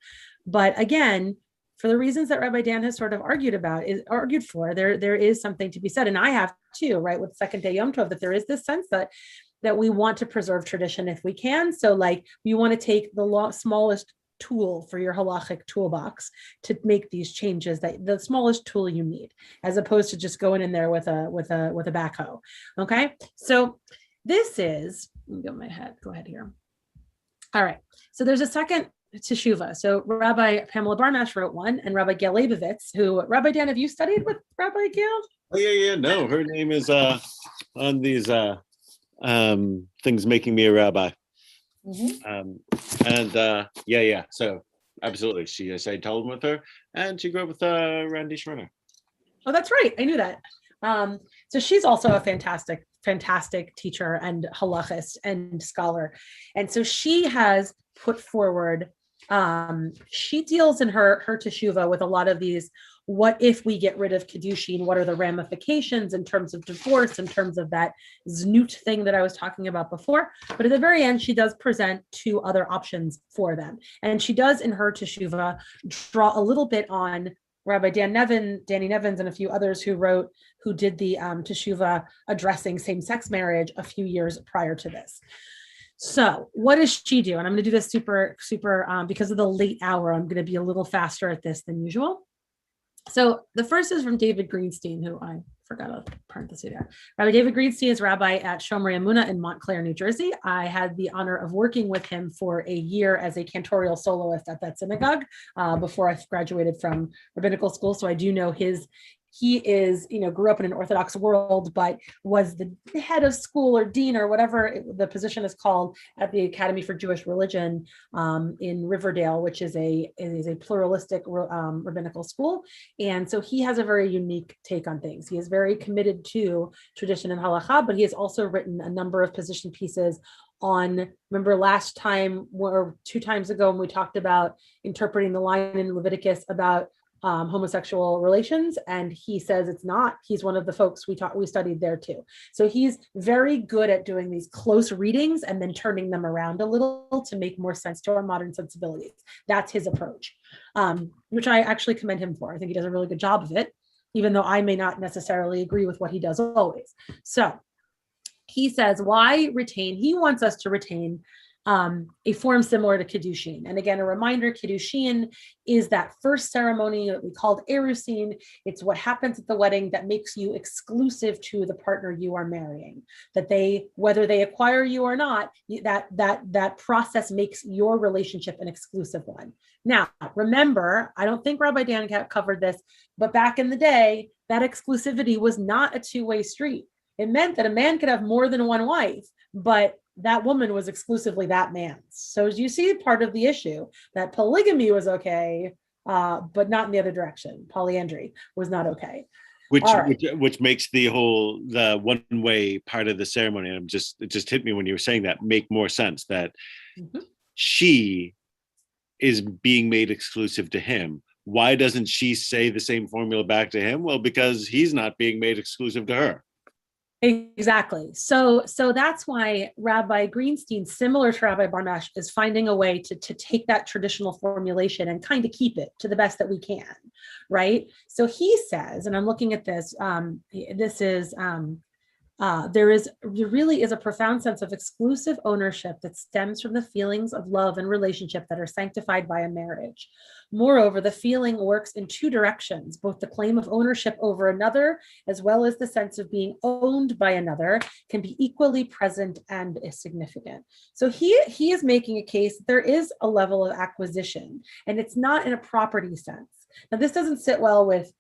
But again, for the reasons that Rabbi Dan has sort of argued for, there is something to be said. And I have too, right, with second day Yom Tov, that there is this sense that we want to preserve tradition if we can. So like, you want to take the smallest tool for your halachic toolbox to make these changes, that the smallest tool you need, as opposed to just going in there with a backhoe. Okay, so this is, let me get my head, go ahead here. All right, so there's a second teshuvah. So Rabbi Pamela Barmash wrote one, and Rabbi Gail Leibovitz, who, Rabbi Dan, have you studied with Rabbi Gail? Oh yeah, no, her name is on these things making me a rabbi. Mm-hmm. So absolutely, I told with her, and she grew up with Randy Schrinner. Oh, that's right, I knew that. So she's also a fantastic teacher and halachist and scholar, and so she has put forward. She deals in her teshuvah with a lot of these what if we get rid of Kedushin? What are the ramifications in terms of divorce, in terms of that znut thing that I was talking about before? But at the very end, she does present two other options for them. And she does, in her teshuvah, draw a little bit on Rabbi Danny Nevins, and a few others who did the teshuvah addressing same-sex marriage a few years prior to this. So what does she do? And I'm going to do this super, because of the late hour, I'm going to be a little faster at this than usual. So the first is from David Greenstein, who I forgot a parenthesis there. Rabbi David Greenstein is rabbi at Shomrei Emunah in Montclair, New Jersey. I had the honor of working with him for a year as a cantorial soloist at that synagogue before I graduated from rabbinical school. So I do know he is, grew up in an Orthodox world, but was the head of school or dean or whatever the position is called at the Academy for Jewish Religion in Riverdale, which is a pluralistic rabbinical school. And so he has a very unique take on things. He is very committed to tradition and halakha, but he has also written a number of position pieces on, remember last time or 2 times ago when we talked about interpreting the line in Leviticus about homosexual relations, and he says it's not. He's one of the folks we studied there too. So he's very good at doing these close readings and then turning them around a little to make more sense to our modern sensibilities. That's his approach, which I actually commend him for. I think he does a really good job of it, even though I may not necessarily agree with what he does always. So he says, why retain? He wants us to retain a form similar to Kedushin. And again, a reminder, Kedushin is that first ceremony that we called Erusin. It's what happens at the wedding that makes you exclusive to the partner you are marrying. That whether they acquire you or not, that process makes your relationship an exclusive one. Now, remember, I don't think Rabbi Dan covered this, but back in the day, that exclusivity was not a two-way street. It meant that a man could have more than one wife, but that woman was exclusively that man's. So as you see, part of the issue that polygamy was okay, but not in the other direction. Polyandry was not okay. Which makes the one-way part of the ceremony, and it just hit me when you were saying that, make more sense that she is being made exclusive to him. Why doesn't she say the same formula back to him? Well, because he's not being made exclusive to her. Exactly. So that's why Rabbi Greenstein, similar to Rabbi Barnash, is finding a way to take that traditional formulation and kind of keep it to the best that we can, right? So he says, and I'm looking at this, there really is a profound sense of exclusive ownership that stems from the feelings of love and relationship that are sanctified by a marriage. Moreover, the feeling works in 2 directions, both the claim of ownership over another, as well as the sense of being owned by another, can be equally present and significant. So he is making a case that there is a level of acquisition, and it's not in a property sense. Now, this doesn't sit well with,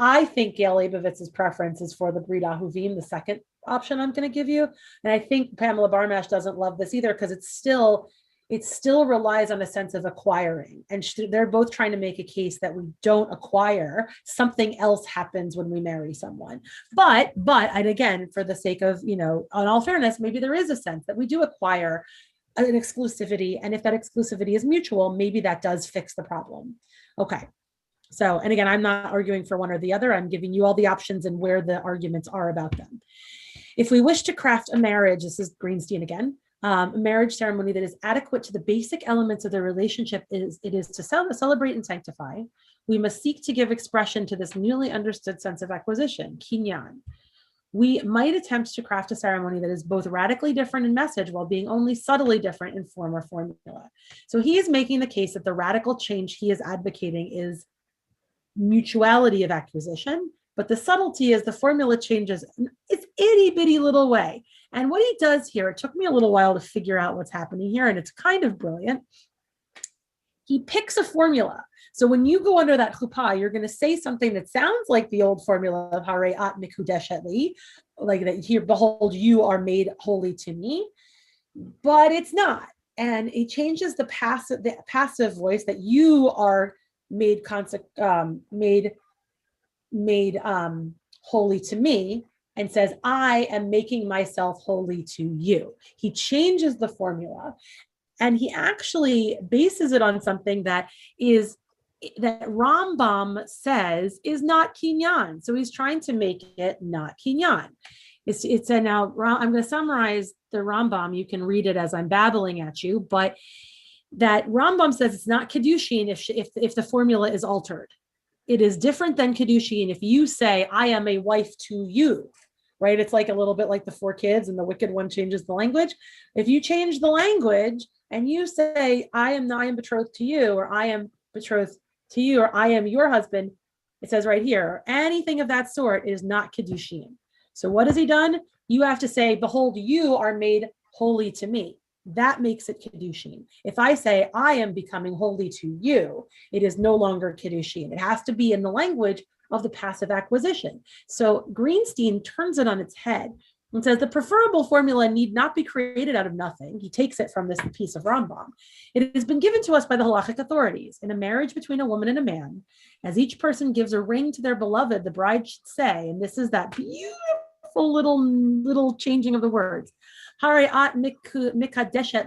I think Gail Leibovitz's preference is for the Brit Ahuvim, the second option I'm going to give you. And I think Pamela Barmash doesn't love this either, because it still relies on a sense of acquiring. And they're both trying to make a case that we don't acquire. Something else happens when we marry someone. But, and again, for the sake of, on all fairness, maybe there is a sense that we do acquire an exclusivity. And if that exclusivity is mutual, maybe that does fix the problem. Okay. So, and again, I'm not arguing for one or the other. I'm giving you all the options and where the arguments are about them. If we wish to craft a marriage, this is Greenstein again, a marriage ceremony that is adequate to the basic elements of the relationship it is to celebrate and sanctify, we must seek to give expression to this newly understood sense of acquisition, kinyan. We might attempt to craft a ceremony that is both radically different in message while being only subtly different in form or formula. So he is making the case that the radical change he is advocating is mutuality of acquisition, but the subtlety is the formula changes its itty bitty little way. And what he does here, it took me a little while to figure out what's happening here, and it's kind of brilliant. He picks a formula. So when you go under that chuppah, you're going to say something that sounds like the old formula of Harei at mikudeshet li, like that here, behold, you are made holy to me, but it's not. And it changes the passive voice that you are made holy to me, and says, I am making myself holy to you. He changes the formula, and he actually bases it on something that is that Rambam says is not kinyan. So he's trying to make it not kinyan. It's a now, I'm going to summarize the Rambam. You can read it as I'm babbling at you, but that Rambam says it's not Kedushin if the formula is altered. It is different than Kedushin if you say, I am a wife to you, right? It's like a little bit like the 4 kids and the wicked one changes the language. If you change the language and you say, I am betrothed to you, or I am betrothed to you, or I am your husband, it says right here, anything of that sort is not Kedushin. So what has he done? You have to say, behold, you are made holy to me. That makes it Kedushin. If I say, I am becoming holy to you, it is no longer Kedushin. It has to be in the language of the passive acquisition. So Greenstein turns it on its head and says the preferable formula need not be created out of nothing. He takes it from this piece of Rambam. It has been given to us by the halachic authorities. In a marriage between a woman and a man, as each person gives a ring to their beloved, the bride should say, and this is that beautiful little changing of the words, Hare ani mikadeshet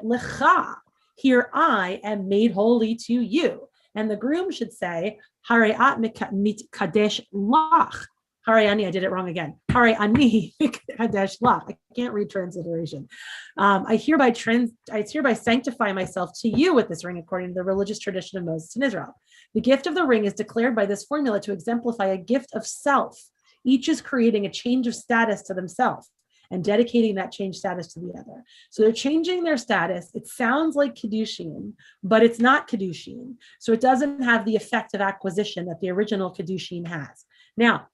lecha. Here I am made holy to you. And the groom should say, Hare at mikadesh lach. Hare ani, I did it wrong again. Hare ani mikadesh lach. I can't read transliteration. I hereby sanctify myself to you with this ring according to the religious tradition of Moses in Israel. The gift of the ring is declared by this formula to exemplify a gift of self. Each is creating a change of status to themselves and dedicating that change status to the other. So they're changing their status. It sounds like Kedushin, but it's not Kedushin. So it doesn't have the effect of acquisition that the original Kedushin has. Now,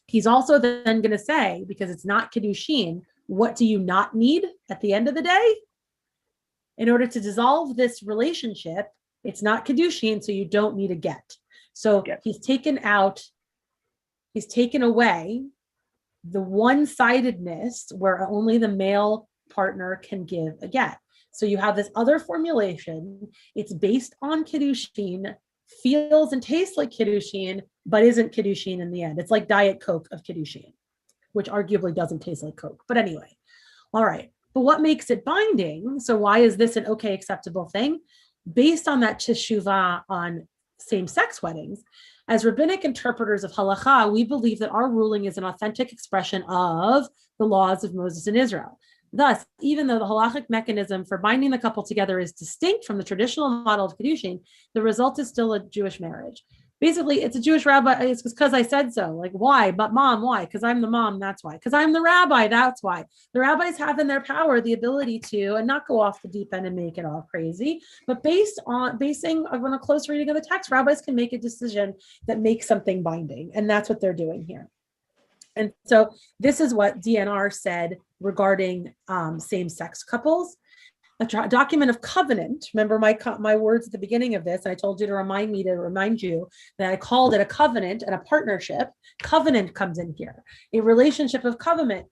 he's also then going to say, because it's not Kedushin, what do you not need at the end of the day? In order to dissolve this relationship, it's not Kedushin, so you don't need a get. So he's taken away the one-sidedness where only the male partner can give a get. So you have this other formulation. It's based on Kiddushin, feels and tastes like Kiddushin, but isn't Kiddushin in the end. It's like Diet Coke of Kiddushin, which arguably doesn't taste like Coke. But anyway, all right. But what makes it binding? So why is this an okay, acceptable thing? Based on that teshuvah on same-sex weddings, as rabbinic interpreters of halakha, we believe that our ruling is an authentic expression of the laws of Moses and Israel. Thus, even though the halachic mechanism for binding the couple together is distinct from the traditional model of Kiddushin, the result is still a Jewish marriage. Basically, it's a Jewish rabbi. It's because I said so. Like, why? But mom, why? Because I'm the mom. That's why. Because I'm the rabbi. That's why. The rabbis have in their power the ability to, and not go off the deep end and make it all crazy, but basing on a close reading of the text, rabbis can make a decision that makes something binding. And that's what they're doing here. And so this is what DNR said regarding same-sex couples. A document of covenant. Remember my words at the beginning of this. I told you to remind you that I called it a covenant and a partnership. Covenant comes in here. A relationship of covenant,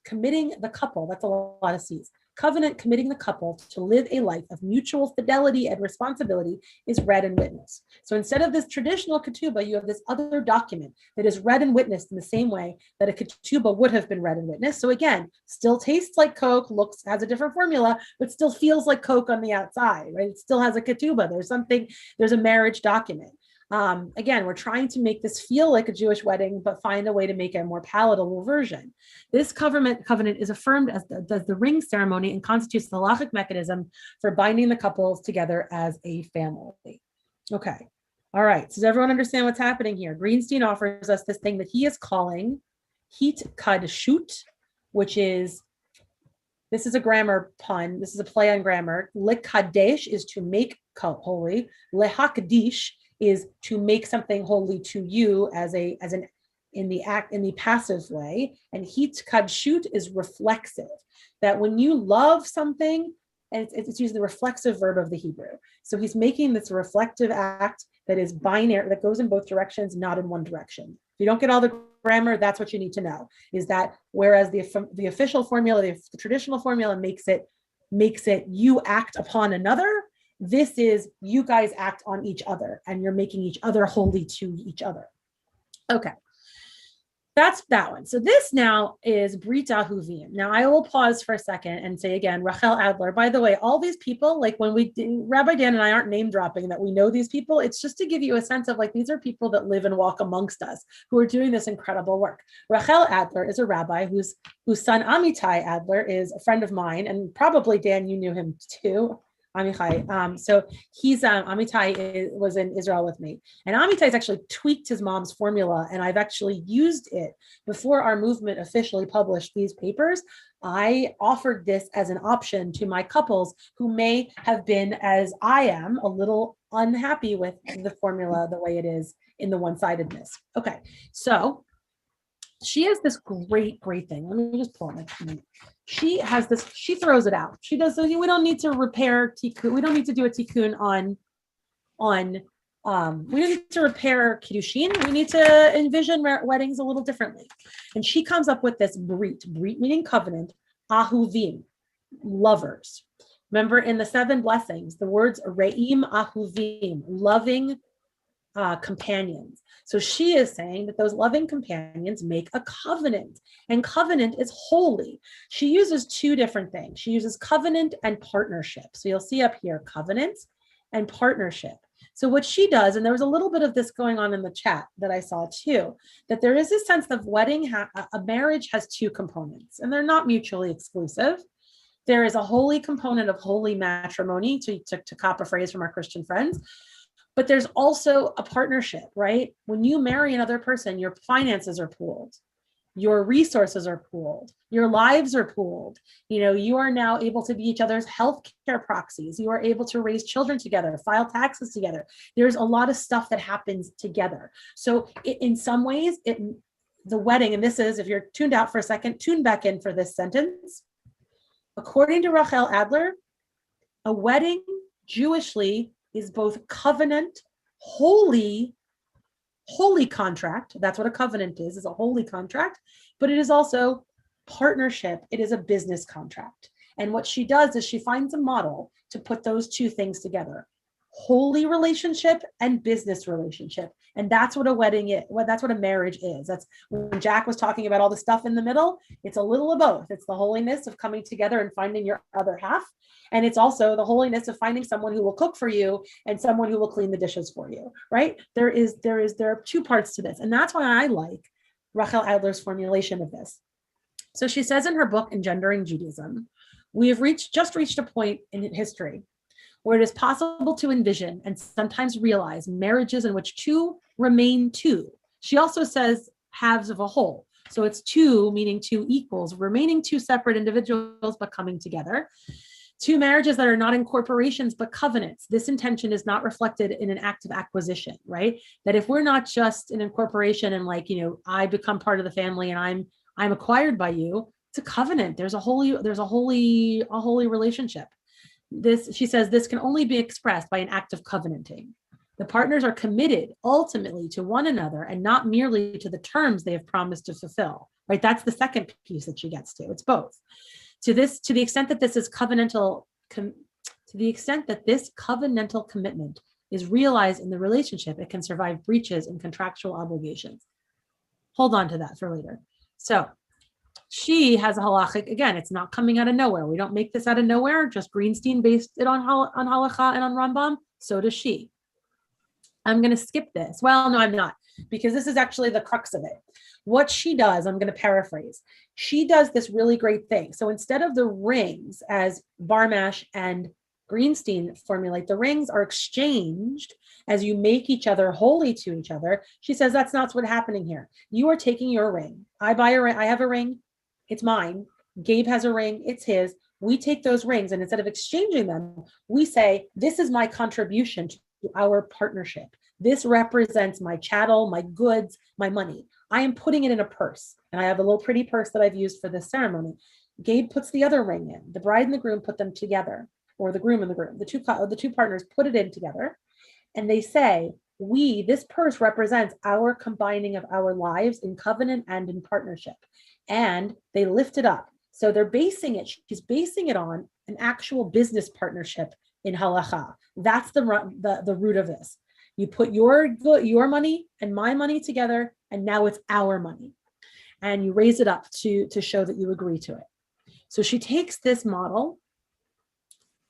committing the couple. That's a lot of C's. Covenant, committing the couple to live a life of mutual fidelity and responsibility is read and witnessed. So instead of this traditional ketubah, you have this other document that is read and witnessed in the same way that a ketubah would have been read and witnessed. So again, still tastes like Coke, has a different formula, but still feels like Coke on the outside, right? It still has a ketubah. There's a marriage document. Again, we're trying to make this feel like a Jewish wedding, but find a way to make it a more palatable version. This covenant is affirmed as the ring ceremony and constitutes the halachic mechanism for binding the couples together as a family. Okay. All right. So does everyone understand what's happening here? Greenstein offers us this thing that he is calling heat kadshut, which is, this is a grammar pun. This is a play on grammar. Lekadesh is to make holy. Lehakdish is to make something holy to you in the passive way, and hit kadshut is reflexive. That when you love something, and it's using the reflexive verb of the Hebrew. So he's making this reflective act that is binary, that goes in both directions, not in one direction. If you don't get all the grammar, that's what you need to know. Is that whereas the official formula, the traditional formula makes it you act upon another. This is you guys act on each other and you're making each other holy to each other. Okay. that's that one. So this now is Brit Ahuvim. Now I will pause for a second and say again, Rachel Adler. By the way, all these people, like when Rabbi Dan and I aren't name dropping that we know these people, it's just to give you a sense of like, these are people that live and walk amongst us who are doing this incredible work. Rachel Adler is a rabbi whose son Amitai Adler is a friend of mine, and probably Dan, you knew him too. Amichai. So he's Amitai was in Israel with me, and Amitai's actually tweaked his mom's formula, and I've actually used it before our movement officially published these papers. I offered this as an option to my couples who may have been, as I am, a little unhappy with the formula the way it is in the one-sidedness. Okay, so she has this great thing. Let me just pull it. She has this, she throws it out. She does, we don't need to repair tikkun. We don't need to do a tikkun on we don't need to repair kiddushin. We need to envision weddings a little differently. And she comes up with this brit meaning covenant, ahuvim, lovers. Remember in the 7 blessings, the words re'im ahuvim, loving companions. So she is saying that those loving companions make a covenant, and covenant is holy. She uses 2 different things. She uses covenant and partnership. So you'll see up here, covenant and partnership. So what she does, and there was a little bit of this going on in the chat that I saw too, that there is a sense of a marriage has 2 components, and they're not mutually exclusive. There is a holy component of holy matrimony, to cop a phrase from our Christian friends. But there's also a partnership, right? When you marry another person, your finances are pooled, your resources are pooled, your lives are pooled. You are now able to be each other's healthcare proxies. You are able to raise children together, file taxes together. There's a lot of stuff that happens together. So in some ways, the wedding, and this is, if you're tuned out for a second, tune back in for this sentence. According to Rachel Adler, a wedding, Jewishly, is both covenant, holy contract. That's what a covenant is a holy contract, but it is also partnership. It is a business contract. And what she does is she finds a model to put those 2 things together, holy relationship and business relationship. And that's what a wedding is. That's what a marriage is. That's when Jack was talking about all the stuff in the middle. It's a little of both. It's the holiness of coming together and finding your other half. And it's also the holiness of finding someone who will cook for you and someone who will clean the dishes for you, right? There are 2 parts to this. And that's why I like Rachel Adler's formulation of this. So she says in her book, Engendering Judaism, we have just reached a point in history where it is possible to envision and sometimes realize marriages in which 2 remain 2. She also says halves of a whole. So it's 2, meaning 2 equals, remaining 2 separate individuals, but coming together. 2 marriages that are not incorporations, but covenants. This intention is not reflected in an act of acquisition, right? That if we're not just an incorporation and I become part of the family and I'm acquired by you, it's a covenant. There's a holy relationship. She says this can only be expressed by an act of covenanting. The partners are committed ultimately to one another and not merely to the terms they have promised to fulfill, right? That's the second piece that she gets to. It's both. To the extent that this covenantal commitment is realized in the relationship, it can survive breaches and contractual obligations. Hold on to that for later. So she has a halachic, again, it's not coming out of nowhere. We don't make this out of nowhere. Just Greenstein based it on Halakha and on Rambam. So does she. I'm going to skip this. Well, no, I'm not, because this is actually the crux of it. What she does, I'm going to paraphrase. She does this really great thing. So instead of the rings, as Barmash and Greenstein formulate, the rings are exchanged as you make each other holy to each other. She says that's not what's happening here. You are taking your ring. I buy a ring. I have a ring. It's mine. Gabe has a ring. It's his. We take those rings, and instead of exchanging them, we say, this is my contribution to our partnership. This represents my chattel, my goods, my money. I am putting it in a purse, and I have a little pretty purse that I've used for this ceremony. Gabe puts the other ring in. The bride and the groom put them together, or the groom and the groom. The two partners put it in together, and they say, this purse represents our combining of our lives in covenant and in partnership. And they lift it up. So she's basing it on an actual business partnership in Halakha. That's the root of this. You put your money and my money together, and now it's our money. and you raise it up to show that you agree to it. So she takes this model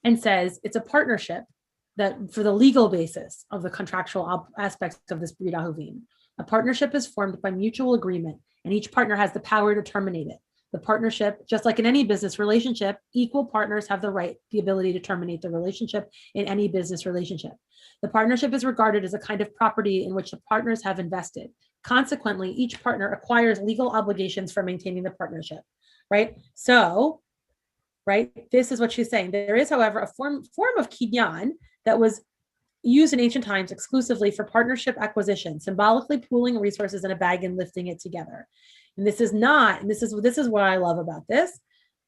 and says it's a partnership that for the legal basis of the contractual aspects of this Brit Ahuvim. A partnership is formed by mutual agreement, and each partner has the power to terminate it. The partnership, just like in any business relationship, equal partners have the ability to terminate the relationship in any business relationship. The partnership is regarded as a kind of property in which the partners have invested. Consequently, each partner acquires legal obligations for maintaining the partnership, right? So, right, this is what she's saying. There is, however, a form of kinyan that was used in ancient times exclusively for partnership acquisition, symbolically pooling resources in a bag and lifting it together. And this is what I love about this,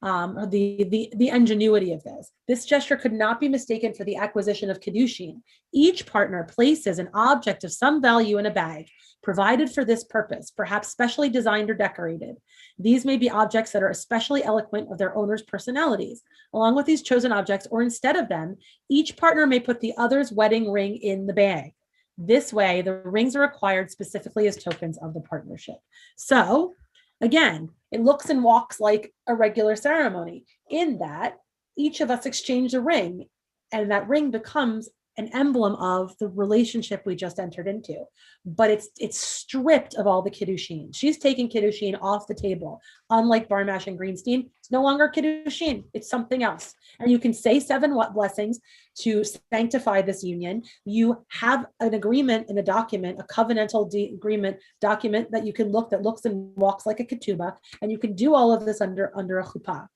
the ingenuity of this. This gesture could not be mistaken for the acquisition of Kedushin. Each partner places an object of some value in a bag, provided for this purpose, perhaps specially designed or decorated. These may be objects that are especially eloquent of their owner's personalities. Along with these chosen objects, or instead of them, each partner may put the other's wedding ring in the bag. This way, the rings are acquired specifically as tokens of the partnership. So, again, it looks and walks like a regular ceremony in that each of us exchange a ring, and that ring becomes an emblem of the relationship we just entered into. But it's stripped of all the Kiddushin. She's taking Kiddushin off the table. Unlike Barmash and Greenstein, it's no longer Kiddushin. It's something else. And you can say 7 blessings to sanctify this union. You have an agreement in a document, a covenantal agreement document that you can look, that looks and walks like a ketubah, and you can do all of this under a chuppah.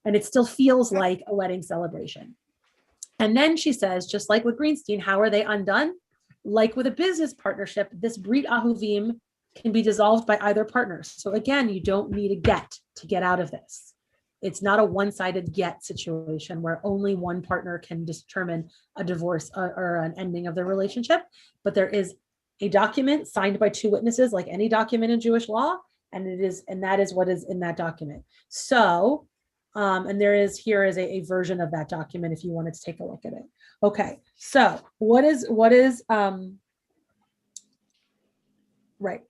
And it still feels like a wedding celebration. And then she says, just like with Greenstein, how are they undone? Like with a business partnership, this Brit Ahuvim can be dissolved by either partner. So again, you don't need a get to get out of this. It's not a one-sided get situation where only one partner can determine a divorce or an ending of the relationship. But there is a document signed by 2 witnesses, like any document in Jewish law, and that is what is in that document. So, and here is a version of that document if you wanted to take a look at it. Okay, so what is right?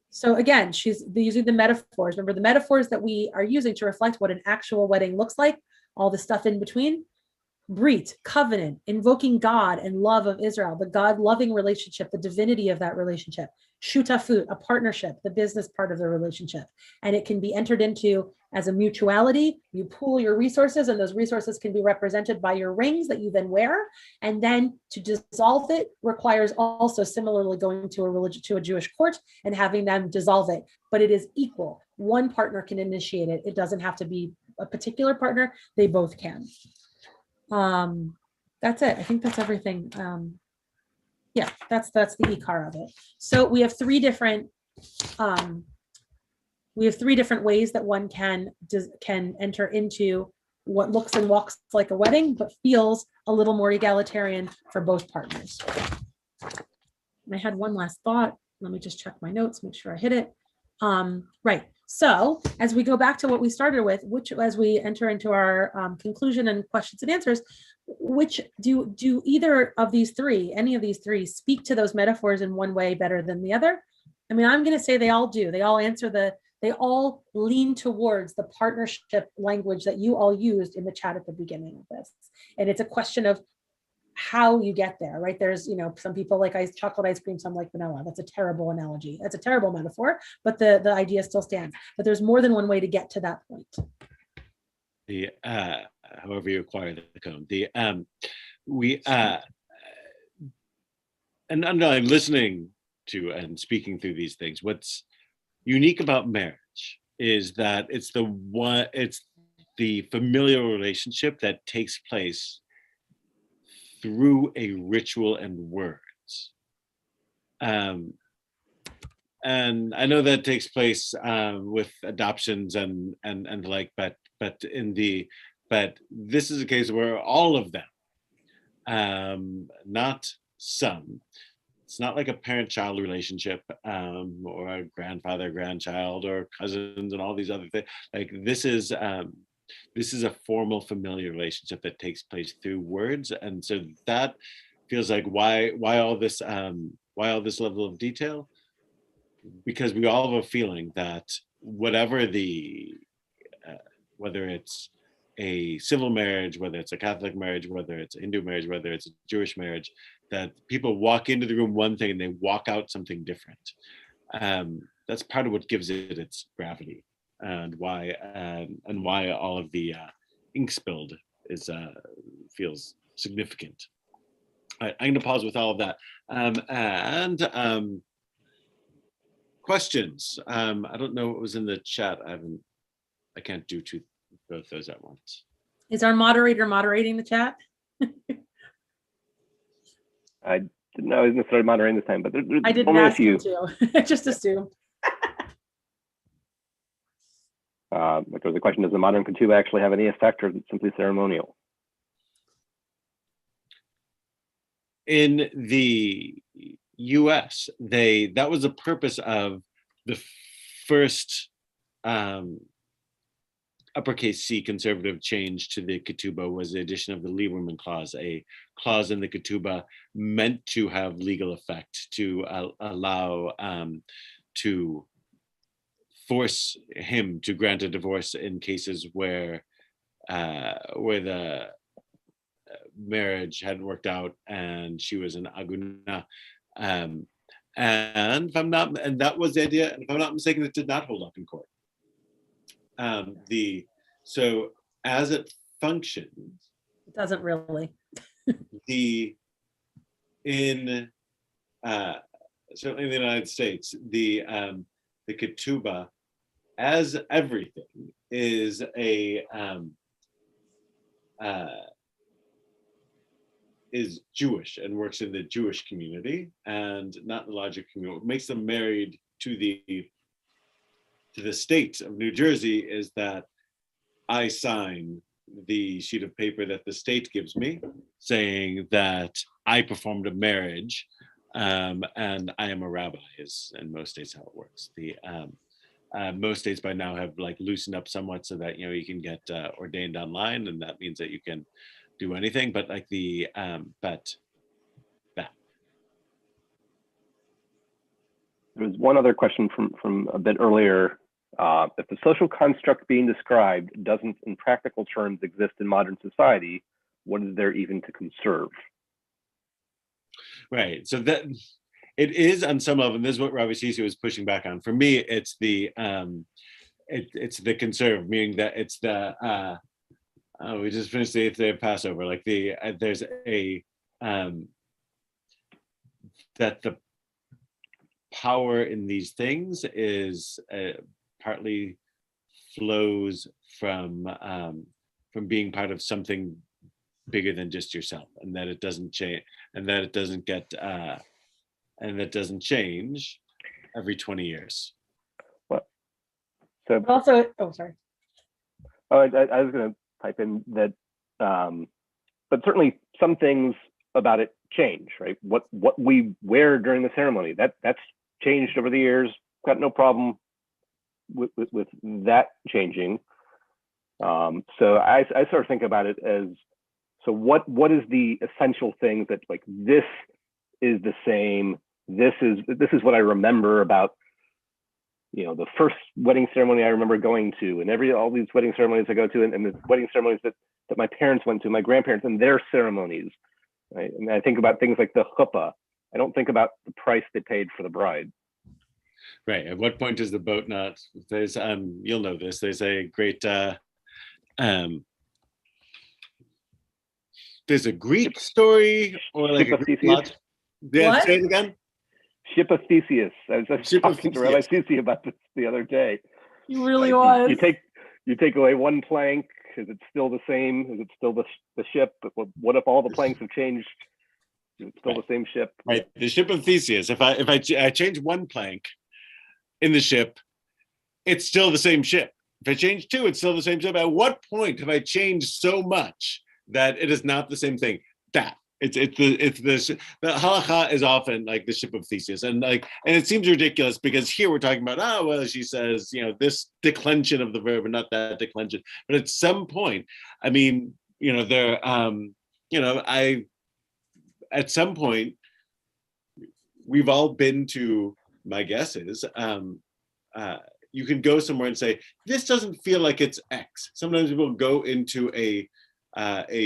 So again, she's using the metaphors. Remember the metaphors that we are using to reflect what an actual wedding looks like, all the stuff in between. Brit, covenant, invoking God and love of Israel, the God-loving relationship, the divinity of that relationship. Shutafut, a partnership, the business part of the relationship. And it can be entered into as a mutuality. You pool your resources, and those resources can be represented by your rings that you then wear. And then to dissolve it requires also similarly going to a Jewish court and having them dissolve it. But it is equal. One partner can initiate it. It doesn't have to be a particular partner. They both can. That's it. I think that's everything. Yeah, that's the ikar of it. So we have 3 different ways that one can enter into what looks and walks like a wedding, but feels a little more egalitarian for both partners. And I had one last thought. Let me just check my notes, make sure I hit it. Right. So as we go back to what we started with, as we enter into our conclusion and questions and answers, which do either of these 3, any of these 3, speak to those metaphors in one way better than the other? I mean, I'm going to say they all do. They all lean towards the partnership language that you all used in the chat at the beginning of this. And it's a question of how you get there, right? There's, some people like chocolate ice cream, some like vanilla. That's a terrible analogy. That's a terrible metaphor, but the idea still stands. But there's more than one way to get to that point. However you acquire the cone. And I'm listening to and speaking through these things. What's unique about marriage is that it's the familial relationship that takes place through a ritual and words. And I know that takes place with adoptions and the like, but this is a case where all of them, not some. It's not like a parent-child relationship or a grandfather-grandchild or cousins and all these other things. Like this is a formal familial relationship that takes place through words, and so that feels like why all this level of detail? Because we all have a feeling that whatever the whether it's a civil marriage, whether it's a Catholic marriage, whether it's a Hindu marriage, whether it's a Jewish marriage, that people walk into the room one thing and they walk out something different. That's part of what gives it its gravity, and why all of the ink spilled is feels significant. All right, I'm going to pause with all of that. Questions. I don't know what was in the chat. I can't do both those at once. Is our moderator moderating the chat? I didn't know I was necessarily moderating this time, but there's I didn't only a ask few. him to. I just assumed. Like there was a question, does the modern ketubah actually have any effect, or is it simply ceremonial? In the US, that was the purpose of the first uppercase C conservative change to the ketubah, was the addition of the Lieberman clause, a clause in the ketubah meant to have legal effect, to allow to force him to grant a divorce in cases where the marriage hadn't worked out and she was an aguna. And that was the idea, and if I'm not mistaken, it did not hold up in court. So as it functions, It doesn't really. Certainly in the United States, the ketubah, as everything, is is Jewish and works in the Jewish community and not in the larger community. What makes them married to the state of New Jersey is that I sign the sheet of paper that the state gives me saying that I performed a marriage, and I am a rabbi, is in most states how it works. Most states by now have like loosened up somewhat so that you can get ordained online, and that means that you can do anything. But like There was one other question from a bit earlier. If the social construct being described doesn't in practical terms exist in modern society, what is there even to conserve? Right. So that it is on some level, and this is what Rabbi Sisi was pushing back on. For me, it's the conserve, meaning that it's the we just finished the 8th day of Passover. Like there's a that the power in these things is partly flows from being part of something bigger than just yourself, and that it doesn't change, and that it doesn't get and that doesn't change every 20 years. What? So Also, oh, sorry. I was going to type in that, but certainly some things about it change, right? What we wear during the ceremony, that's changed over the years. Got no problem with that changing. So I sort of think about it as, so what is the essential thing that like this is the same? This is what I remember about, the first wedding ceremony I remember going to, and all these wedding ceremonies I go to, and the wedding ceremonies that my parents went to, my grandparents, and their ceremonies. Right? And I think about things like the chuppah. I don't think about the price they paid for the bride. Right. At what point is the boat not? There's you'll know this. There's a great there's a Greek story or like a Greek plot. Yeah, What? say it again. Ship of Theseus. I was just Ship of talking to Rabbi Theseus. Sisi about this the other day. You really Like, was. you take away one plank. Is it still the same? Is it still the ship? But what if all the planks have changed? Is it still the same ship? Right. The ship of Theseus. If I change one plank in the ship, it's still the same ship. If I change two, it's still the same ship. At what point have I changed so much that it is not the same thing? That the halakha is often like the ship of Theseus, and it seems ridiculous because here we're talking about she says this declension of the verb and not that declension, but at some point, I mean there at some point we've all been to, my guess is you can go somewhere and say, this doesn't feel like it's X. Sometimes people go into a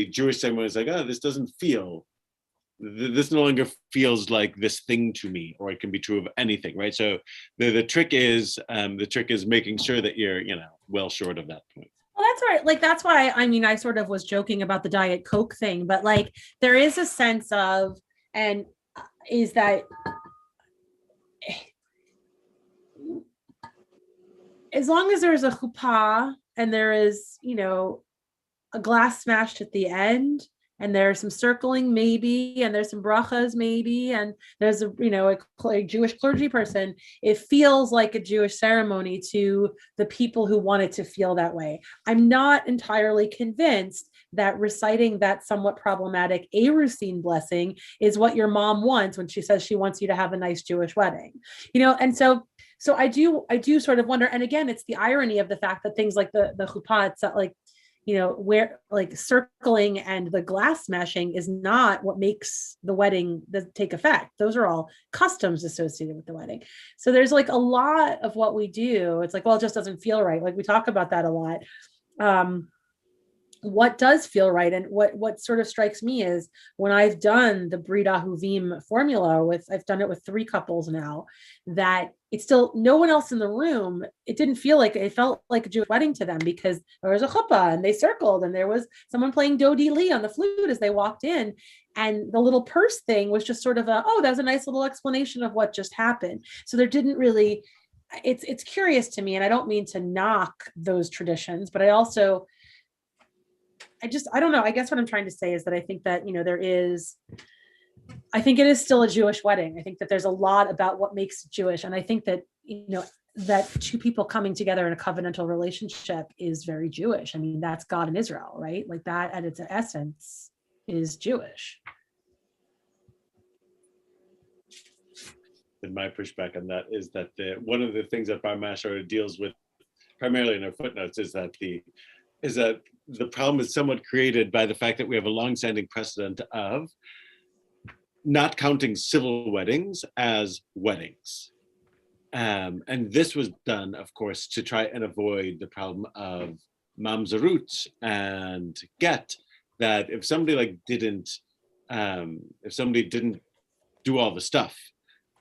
Jewish ceremony, it's like, oh, this doesn't feel, this no longer feels like this thing to me, or it can be true of anything, right? So the trick is making sure that you're, well short of that point. Well, that's right. Like, that's why, I mean, I sort of was joking about the Diet Coke thing, but like, there is a sense of, and is that as long as there's a chuppah and there is, a glass smashed at the end, and there's some circling maybe, and there's some brachas maybe, and there's a Jewish clergy person, it feels like a Jewish ceremony to the people who want it to feel that way. I'm not entirely convinced that reciting that somewhat problematic Erusin blessing is what your mom wants when she says she wants you to have a nice Jewish wedding, and so I do sort of wonder, and again, it's the irony of the fact that things like the chuppah, it's not like, where like circling and the glass smashing is not what makes the wedding take effect. Those are all customs associated with the wedding. So there's like a lot of what we do. It's like, well, it just doesn't feel right. Like we talk about that a lot. What does feel right, and what sort of strikes me is when I've done the Brit Ahuvim formula I've done it with 3 couples now, that it's still no one else in the room. It didn't feel like, it felt like a Jewish wedding to them because there was a chuppah and they circled and there was someone playing Dodi Lee on the flute as they walked in. And the little purse thing was just sort of that was a nice little explanation of what just happened. So there didn't really, it's curious to me, and I don't mean to knock those traditions, but I don't know. I guess what I'm trying to say is that I think that, I think it is still a Jewish wedding. I think that there's a lot about what makes it Jewish. And I think that, that 2 people coming together in a covenantal relationship is very Jewish. I mean, that's God and Israel, right? Like that at its essence is Jewish. And my pushback on that is that one of the things that Bar Mashar deals with primarily in her footnotes is that the problem is somewhat created by the fact that we have a long-standing precedent of not counting civil weddings as weddings. And this was done, of course, to try and avoid the problem of mamzerut and get, that if somebody didn't do all the stuff,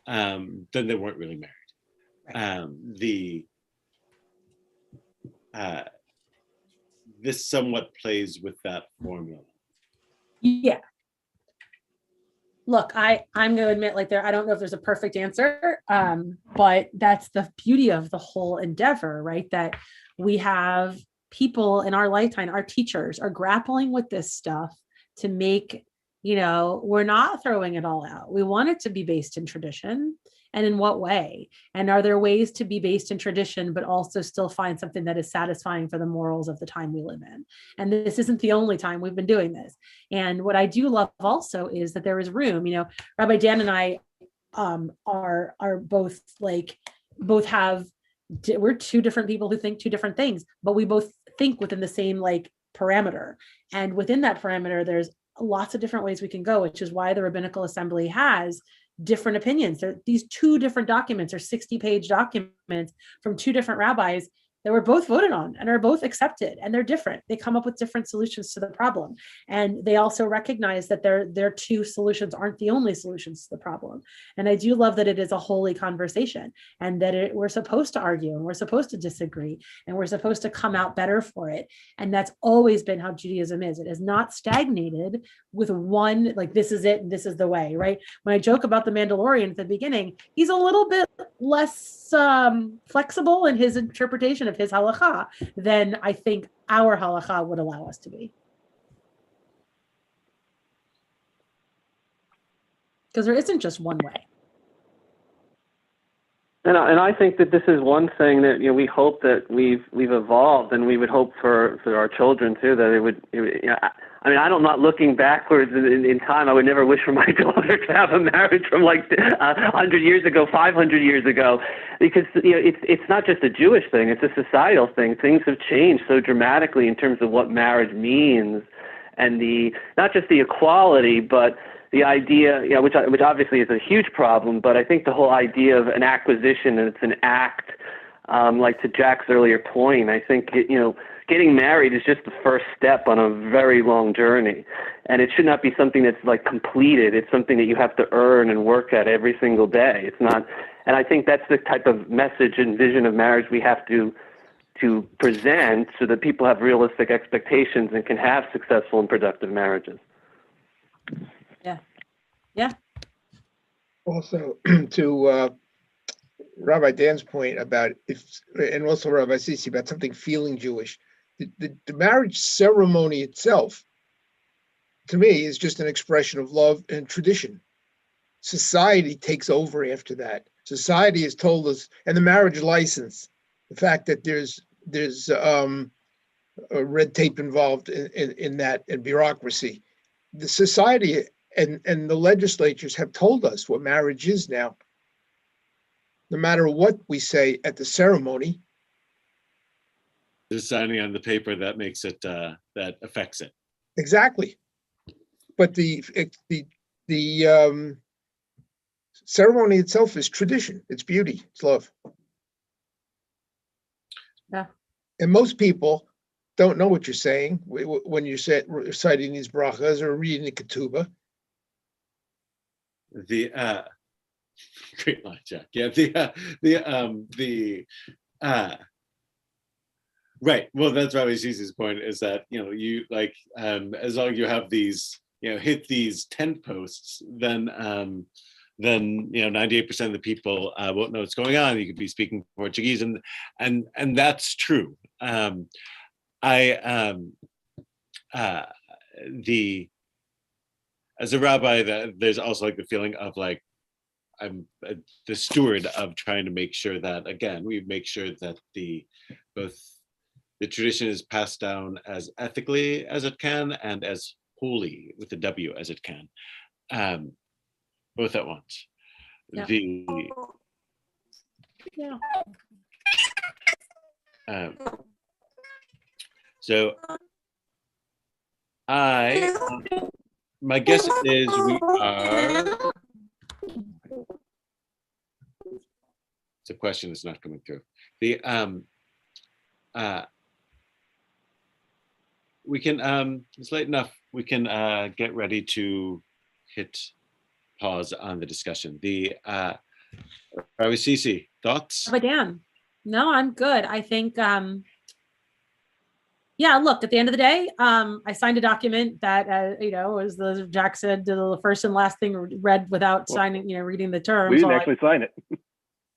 then they weren't really married. This somewhat plays with that formula. Yeah. Look, I'm going to admit, I don't know if there's a perfect answer, but that's the beauty of the whole endeavor, right? That we have people in our lifetime, our teachers are grappling with this stuff to make, we're not throwing it all out. We want it to be based in tradition. And in what way? And are there ways to be based in tradition, but also still find something that is satisfying for the morals of the time we live in? And this isn't the only time we've been doing this. And what I do love also is that there is room. Rabbi Dan and I are both we're 2 different people who think 2 different things, but we both think within the same parameter. And within that parameter, there's lots of different ways we can go, which is why the Rabbinical Assembly has different opinions. These 2 different documents are 60-page documents from 2 different rabbis that were both voted on and are both accepted, and they're different. They come up with different solutions to the problem. And they also recognize that their 2 solutions aren't the only solutions to the problem. And I do love that it is a holy conversation, and that we're supposed to argue, and we're supposed to disagree, and we're supposed to come out better for it. And that's always been how Judaism is. It is not stagnated with one, this is it, and this is the way, right? When I joke about the Mandalorian at the beginning, he's a little bit less flexible in his interpretation of his halakha than I think our halakha would allow us to be. Because there isn't just one way. And I think that this is one thing that we hope that we've evolved, and we would hope for our children too, that it would. I'm not looking backwards in time. I would never wish for my daughter to have a marriage from 100 years ago, 500 years ago, because it's not just a Jewish thing; it's a societal thing. Things have changed so dramatically in terms of what marriage means, and not just the equality, but the idea, which obviously is a huge problem, but I think the whole idea of an acquisition, and it's an act Like to Jack's earlier point, I think, getting married is just the first step on a very long journey. And it should not be something that's like completed. It's something that you have to earn and work at every single day. It's not, and I think that's the type of message and vision of marriage we have to present so that people have realistic expectations and can have successful and productive marriages. Yeah. Yeah. Also, to Rabbi Dan's point about and also Rabbi Sisi about something feeling Jewish, the marriage ceremony itself, to me, is just an expression of love and tradition. Society takes over after that. Society has told us, and the marriage license, the fact that there's a red tape involved in that, and bureaucracy. The society and the legislatures have told us what marriage is now. No matter what we say at the ceremony. There's signing on the paper that makes it, that affects it. Exactly. But the ceremony itself is tradition. It's beauty. It's love. Yeah. And most people don't know what you're saying when you're reciting these brachas or reading the Ketubah. Great line, Jack. Yeah, right. Well, that's Rabbi Sisi's point, is that, you like, as long as you have these, hit these tent posts, then 98% of the people won't know what's going on. You could be speaking Portuguese, and that's true. As a rabbi, there's also like the feeling of like, I'm the steward of trying to make sure that, again, we make sure that both the tradition is passed down as ethically as it can and as holy with the W as it can, both at once. Yeah. So my guess is we are. It's a question that's not coming through. We can, it's late enough, we can get ready to hit pause on the discussion. Rabbi Sisi, thoughts? Rabbi Dan, no, I'm good. I think, yeah, look, at the end of the day, I signed a document that, as Jack said, the first and last thing read without signing, reading the terms. We didn't actually sign it.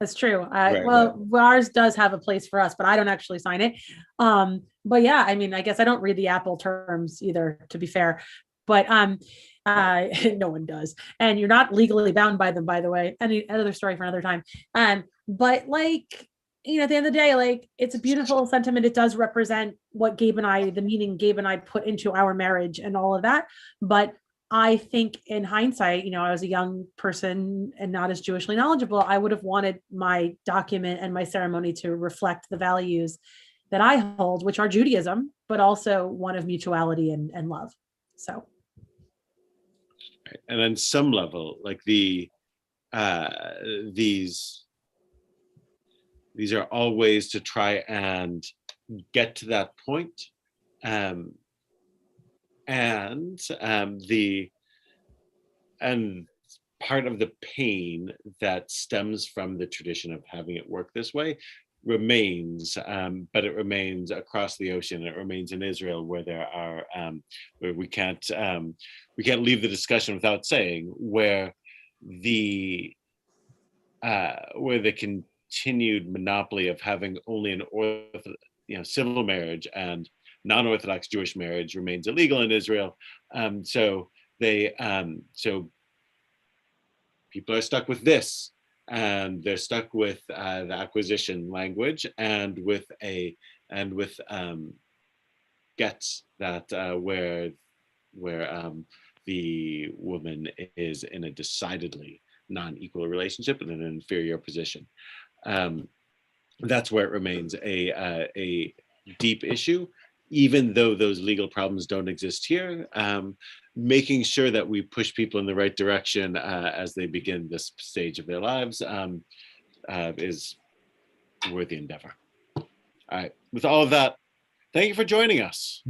That's true. Right. Ours does have a place for us, but I don't actually sign it. But yeah, I mean, I guess I don't read the Apple terms either, to be fair. But no one does, and you're not legally bound by them, by the way. Another story for another time. But like, at the end of the day, like, it's a beautiful sentiment. It does represent what the meaning Gabe and I put into our marriage and all of that. But I think in hindsight, I was a young person and not as Jewishly knowledgeable. I would have wanted my document and my ceremony to reflect the values that I hold, which are Judaism, but also one of mutuality and love. So. And on some level, like these are all ways to try and get to that point. And part of the pain that stems from the tradition of having it work this way remains, but it remains across the ocean. It remains in Israel, where there are where we can't leave the discussion without saying where the continued monopoly of having only an civil marriage and non-Orthodox Jewish marriage remains illegal in Israel. So people are stuck with this, and they're stuck with the acquisition language and with gets that where the woman is in a decidedly non-equal relationship in an inferior position. That's where it remains a deep issue, even though those legal problems don't exist here. Making sure that we push people in the right direction as they begin this stage of their lives is a worthy endeavor. All right. With all of that, thank you for joining us.